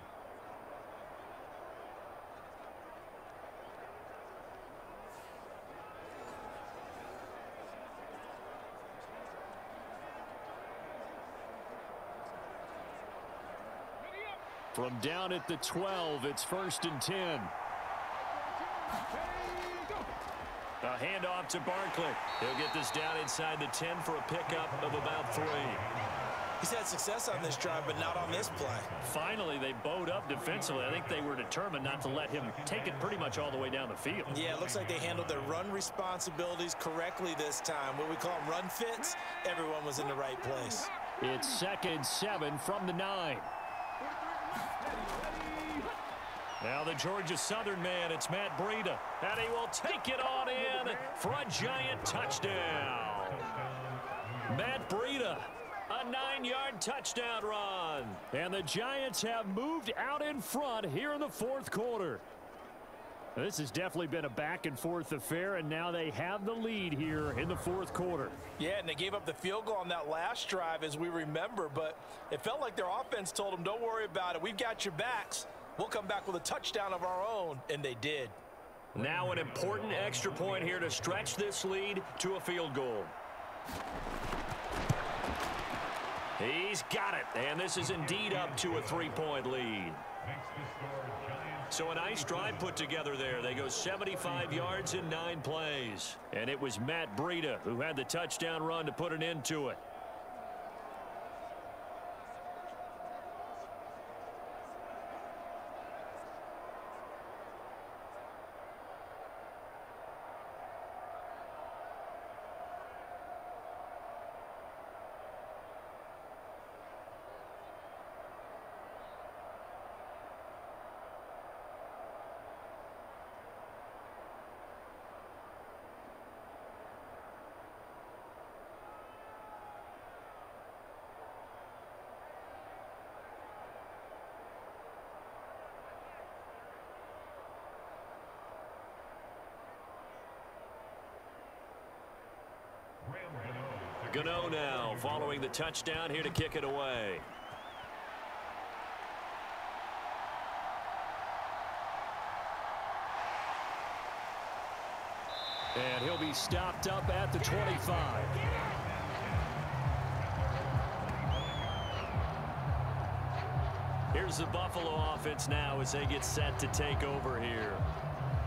From down at the 12, it's 1st and 10. A handoff to Barkley. He'll get this down inside the 10 for a pickup of about 3. He's had success on this drive, but not on this play. Finally, they bowed up defensively. I think they were determined not to let him take it pretty much all the way down the field. Yeah, it looks like they handled their run responsibilities correctly this time. What we call them run fits, everyone was in the right place. It's 2nd and 7 from the 9. Now the Georgia Southern man, it's Matt Breida. And he will take it on in for a Giant touchdown. Matt Breida, a 9-yard touchdown run. And the Giants have moved out in front here in the 4th quarter. This has definitely been a back-and-forth affair, and now they have the lead here in the 4th quarter. Yeah, and they gave up the field goal on that last drive, as we remember, but it felt like their offense told them, don't worry about it. We've got your backs. We'll come back with a touchdown of our own, and they did. Now an important extra point here to stretch this lead to a field goal. He's got it, and this is indeed up to a 3-point lead. So a nice drive put together there. They go 75 yards in 9 plays. And it was Matt Breida who had the touchdown run to put an end to it. Gano now following the touchdown here to kick it away. And he'll be stopped up at the 25. Here's the Buffalo offense now as they get set to take over here.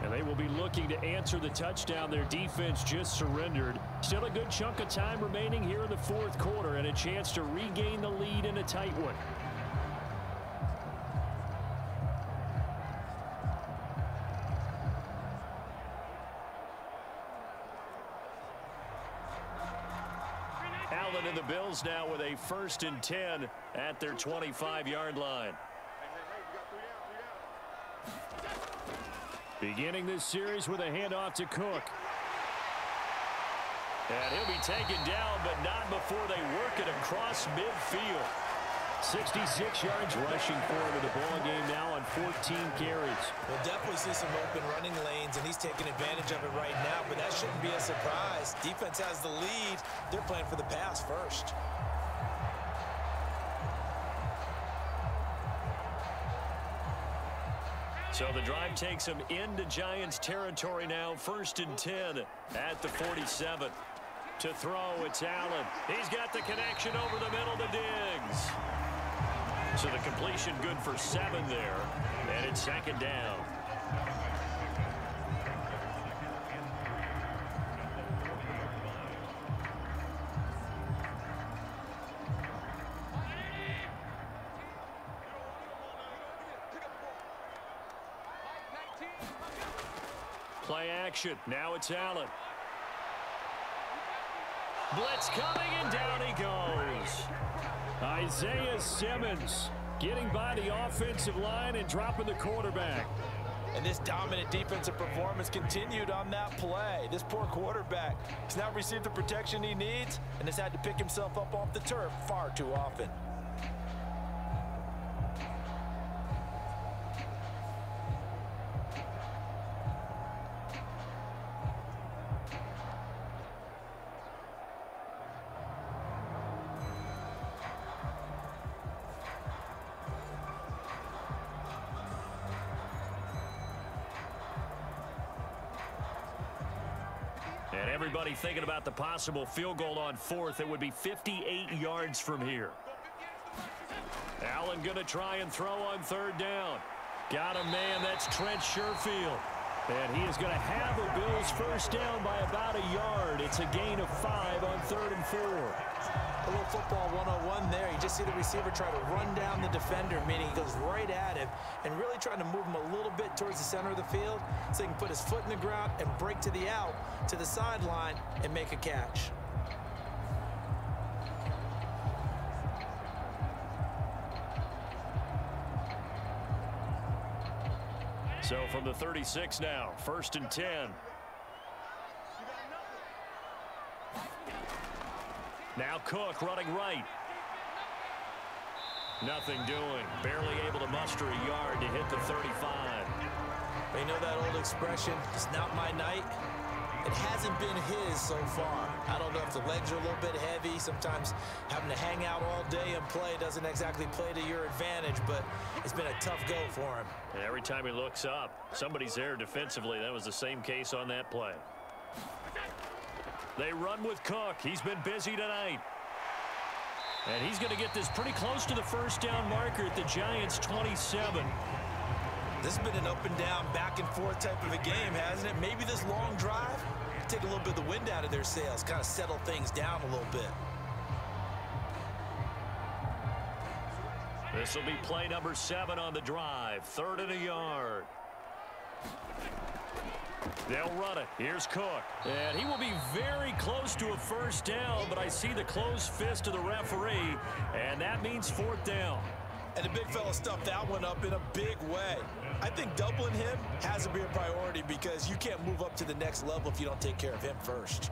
And they will be looking to answer the touchdown their defense just surrendered. Still a good chunk of time remaining here in the fourth quarter and a chance to regain the lead in a tight one. Allen and the Bills now with a 1st and 10 at their 25-yard line. Beginning this series with a handoff to Cook. And he'll be taken down, but not before they work it across midfield. 66 yards rushing for him in the ball game now on 14 carries. We'll definitely see some open running lanes, and he's taking advantage of it right now, but that shouldn't be a surprise. Defense has the lead. They're playing for the pass first. So the drive takes him into Giants territory now. 1st and 10 at the 47. To throw, it's Allen. He's got the connection over the middle to Diggs. So the completion good for 7 there. And it's 2nd down. Play action. Now it's Allen. Blitz coming, and down he goes. Isaiah Simmons getting by the offensive line and dropping the quarterback. And this dominant defensive performance continued on that play. This poor quarterback has not received the protection he needs and has had to pick himself up off the turf far too often. And everybody thinking about the possible field goal on 4th. It would be 58 yards from here. Allen going to try and throw on 3rd down. Got a man. That's Trent Sherfield. And he is going to have a Bills 1st down by about a yard. It's a gain of 5 on 3rd and 4. A little football 101 there. You just see the receiver try to run down the defender, meaning he goes right at him and really trying to move him a little bit towards the center of the field so he can put his foot in the ground and break to the out, to the sideline, and make a catch. So from the 36 now, 1st and 10. Now Cook running right. Nothing doing. Barely able to muster a yard to hit the 35. But you know that old expression, it's not my night? It hasn't been his so far. I don't know if the legs are a little bit heavy. Sometimes having to hang out all day and play doesn't exactly play to your advantage, but it's been a tough go for him. And every time he looks up, somebody's there defensively. That was the same case on that play. They run with Cook. He's been busy tonight. And he's going to get this pretty close to the 1st down marker at the Giants' 27. This has been an up and down, back and forth type of a game, hasn't it? Maybe this long drive, take a little bit of the wind out of their sails, kind of settle things down a little bit. This will be play number 7 on the drive. 3rd and a yard. They'll run it. Here's Cook. And he will be very close to a 1st down, but I see the closed fist of the referee, and that means 4th down. And the big fella stuffed that one up in a big way. I think doubling him has to be a priority because you can't move up to the next level if you don't take care of him first.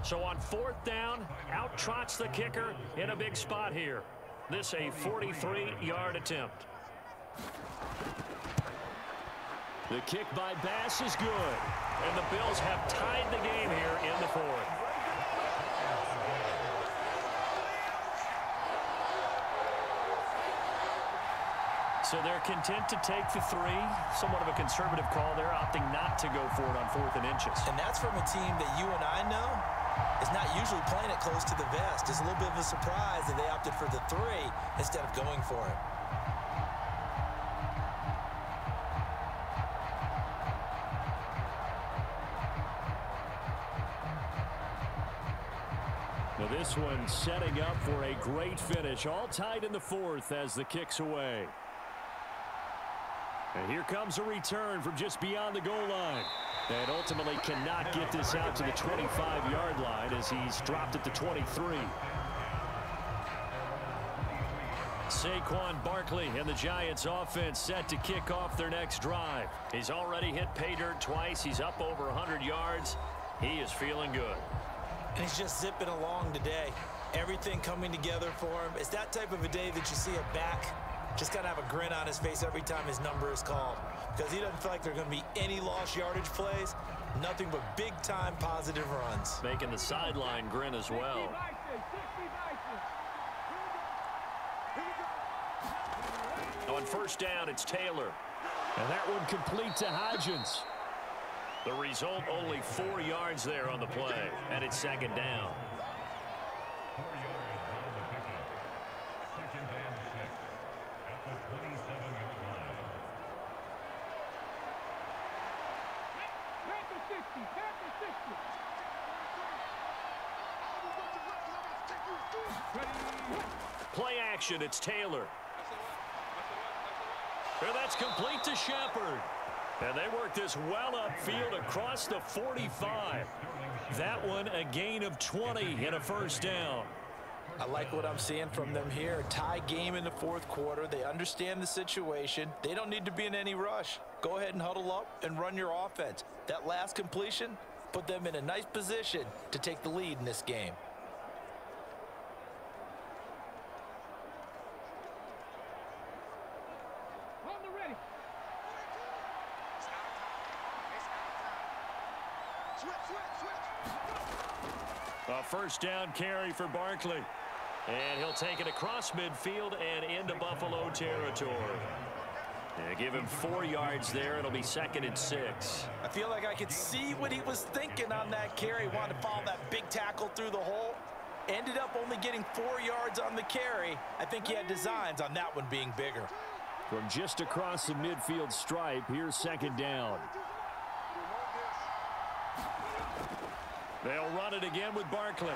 So on 4th down, out trots the kicker in a big spot here. This a 43-yard attempt. The kick by Bass is good. And the Bills have tied the game here in the 4th. So they're content to take the 3. Somewhat of a conservative call there, opting not to go for it on 4th and inches. And that's from a team that you and I know is not usually playing it close to the vest. It's a little bit of a surprise that they opted for the 3 instead of going for it. Now this one setting up for a great finish. All tied in the 4th as the kick's away. And here comes a return from just beyond the goal line. And ultimately cannot get this out to the 25-yard line as he's dropped it to 23. Saquon Barkley and the Giants offense set to kick off their next drive. He's already hit pay dirt twice. He's up over 100 yards. He is feeling good. And he's just zipping along today. Everything coming together for him. It's that type of a day that you see a back just kind of have a grin on his face every time his number is called, because he doesn't feel like there are going to be any lost yardage plays, nothing but big-time positive runs. Making the sideline grin as well. On 1st down, it's Taylor. And that one complete to Hodgins. The result, only 4 yards there on the play, and it's 2nd down. Play action, it's Taylor. And that's complete to Shepard. And they work this well upfield across the 45. That one a gain of 20 and a 1st down. I like what I'm seeing from them here. Tie game in the 4th quarter. They understand the situation. They don't need to be in any rush. Go ahead and huddle up and run your offense. That last completion put them in a nice position to take the lead in this game. A 1st down carry for Barkley. And he'll take it across midfield and into Buffalo territory. And give him 4 yards there. It'll be 2nd and 6. I feel like I could see what he was thinking on that carry. Wanted to follow that big tackle through the hole. Ended up only getting 4 yards on the carry. I think he had designs on that one being bigger. From just across the midfield stripe, here's 2nd down. They'll run it again with Barkley.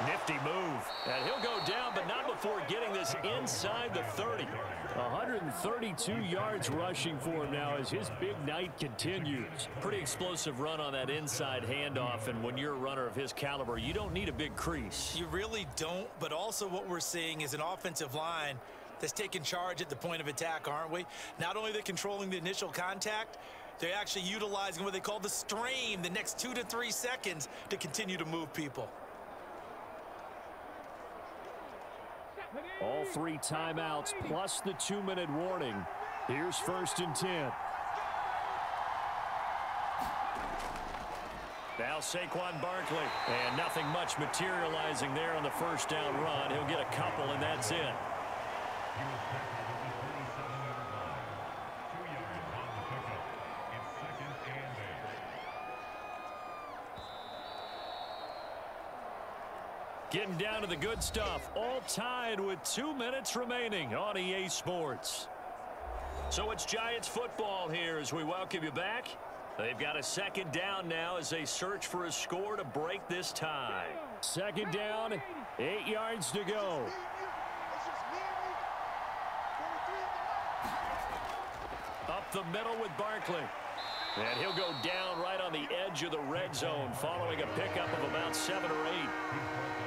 Nifty move. And he'll go down, but not before getting this inside the 30. 132 yards rushing for him now as his big night continues. Pretty explosive run on that inside handoff, and when you're a runner of his caliber, you don't need a big crease. You really don't, but also what we're seeing is an offensive line that's taking charge at the point of attack, aren't we? Not only are they controlling the initial contact, they're actually utilizing what they call the strain, the next 2 to 3 seconds to continue to move people. All 3 timeouts plus the 2-minute warning. Here's 1st and 10. Now Saquon Barkley. And nothing much materializing there on the 1st down run. He'll get a couple, and that's it. Getting down to the good stuff. All tied with 2 minutes remaining on EA Sports. So it's Giants football here as we welcome you back. They've got a 2nd down now as they search for a score to break this tie. 2nd down, 8 yards to go. Up the middle with Barkley. And he'll go down right on the edge of the red zone following a pickup of about 7 or 8.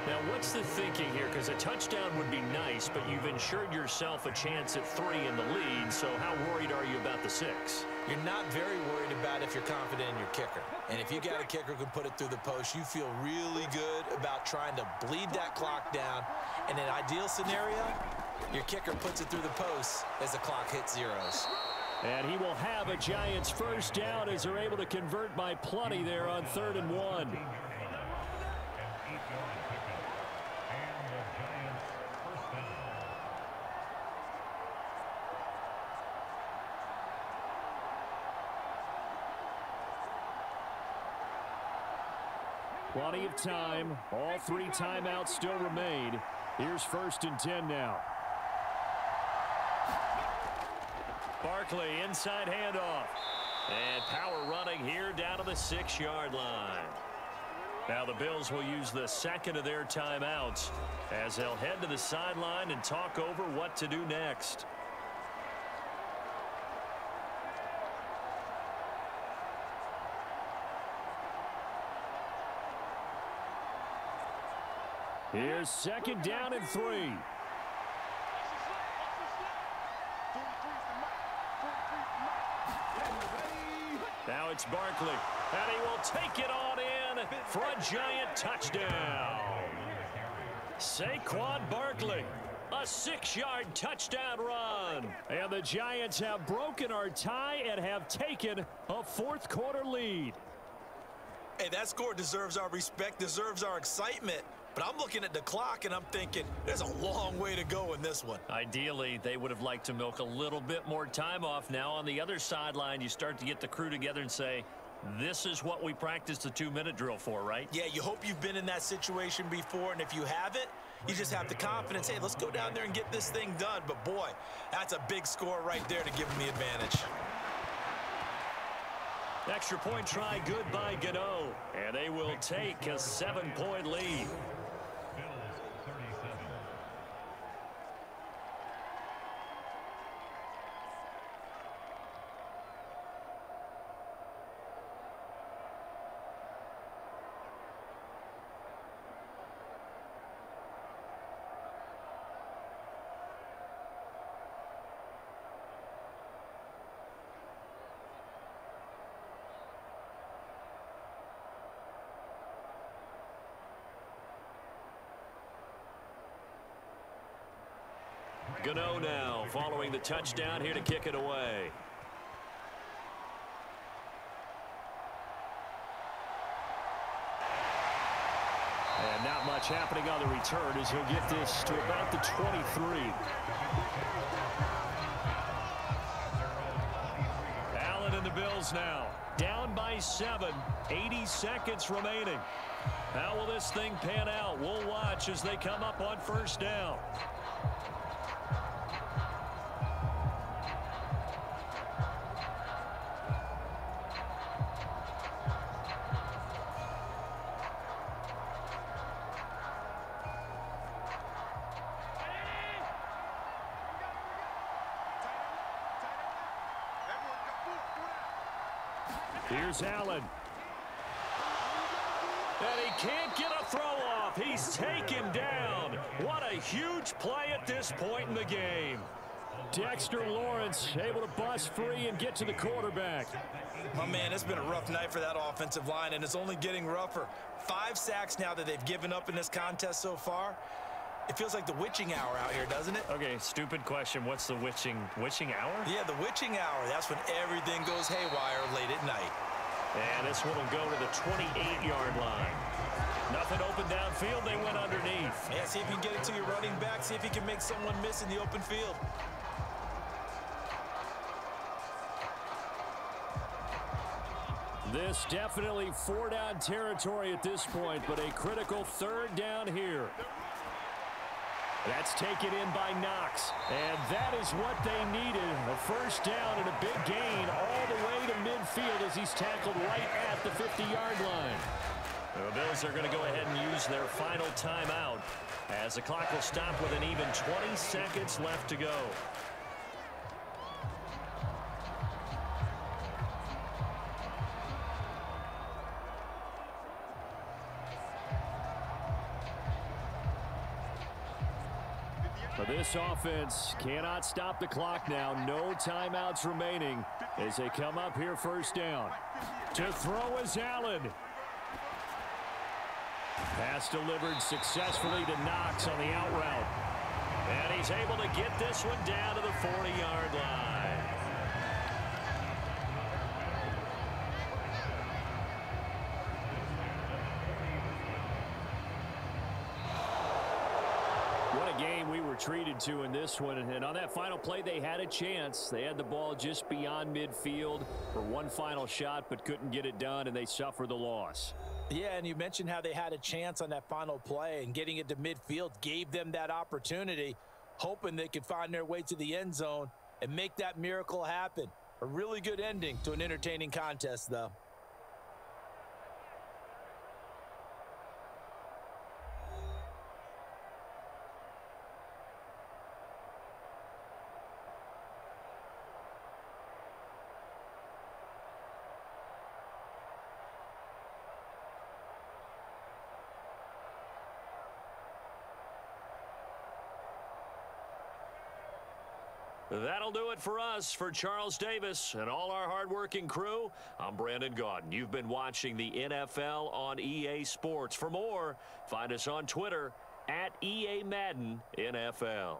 Now, what's the thinking here? Because a touchdown would be nice, but you've ensured yourself a chance at 3 in the lead, so how worried are you about the 6? You're not very worried about if you're confident in your kicker. And if you got a kicker who can put it through the post, you feel really good about trying to bleed that clock down. In an ideal scenario, your kicker puts it through the post as the clock hits zeros. And he will have a Giants first down as they're able to convert by plenty there on 3rd and 1. Plenty of time. All 3 timeouts still remain. Here's 1st and 10 now. Barkley, inside handoff. And power running here down to the 6-yard line. Now the Bills will use the second of their timeouts as they'll head to the sideline and talk over what to do next. Here's 2nd down and 3. Now it's Barkley, and he will take it on in for a Giant touchdown. Saquon Barkley, a 6-yard touchdown run. And the Giants have broken our tie and have taken a 4th quarter lead. Hey, that score deserves our respect, deserves our excitement. But I'm looking at the clock, and I'm thinking there's a long way to go in this one. Ideally, they would have liked to milk a little bit more time off. Now on the other sideline, you start to get the crew together and say, this is what we practiced the 2-minute drill for, right? Yeah, you hope you've been in that situation before, and if you haven't, you just have the confidence, hey, let's go down there and get this thing done. But, boy, that's a big score right there to give them the advantage. Extra point try good by Gano, and they will take a 7-point lead. Gano now following the touchdown here to kick it away. And not much happening on the return as he'll get this to about the 23. Allen and the Bills now down by 7, 80 seconds remaining. How will this thing pan out? We'll watch as they come up on 1st down. Here's Allen. And he can't get a throw off. He's taken down. What a huge play at this point in the game. Dexter Lawrence able to bust free and get to the quarterback. Oh, man, it's been a rough night for that offensive line, and it's only getting rougher. 5 sacks now that they've given up in this contest so far. It feels like the witching hour out here, doesn't it? Okay, stupid question. What's the witching hour? Yeah, the witching hour. That's when everything goes haywire late at night. And this one will go to the 28-yard line. Nothing open downfield. They went underneath. Yeah, see if you can get it to your running back. See if you can make someone miss in the open field. This definitely 4-down territory at this point, but a critical 3rd down here. That's taken in by Knox, and that is what they needed. A 1st down and a big gain all the way to midfield as he's tackled right at the 50-yard line. The Bills are going to go ahead and use their final timeout as the clock will stop with an even 20 seconds left to go. Well, this offense cannot stop the clock now. No timeouts remaining as they come up here first down. To throw is Allen. Pass delivered successfully to Knox on the out route. And he's able to get this one down to the 40-yard line. What a game we were treated to in this one. And on that final play, they had a chance. They had the ball just beyond midfield for one final shot, but couldn't get it done, and they suffer the loss. Yeah, and you mentioned how they had a chance on that final play, and getting it to midfield gave them that opportunity, hoping they could find their way to the end zone and make that miracle happen. A really good ending to an entertaining contest, though. That'll do it for us. For Charles Davis and all our hardworking crew, I'm Brandon Gaudin. You've been watching the NFL on EA Sports. For more, find us on Twitter at EA Madden NFL.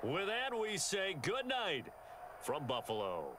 With that, we say good night from Buffalo.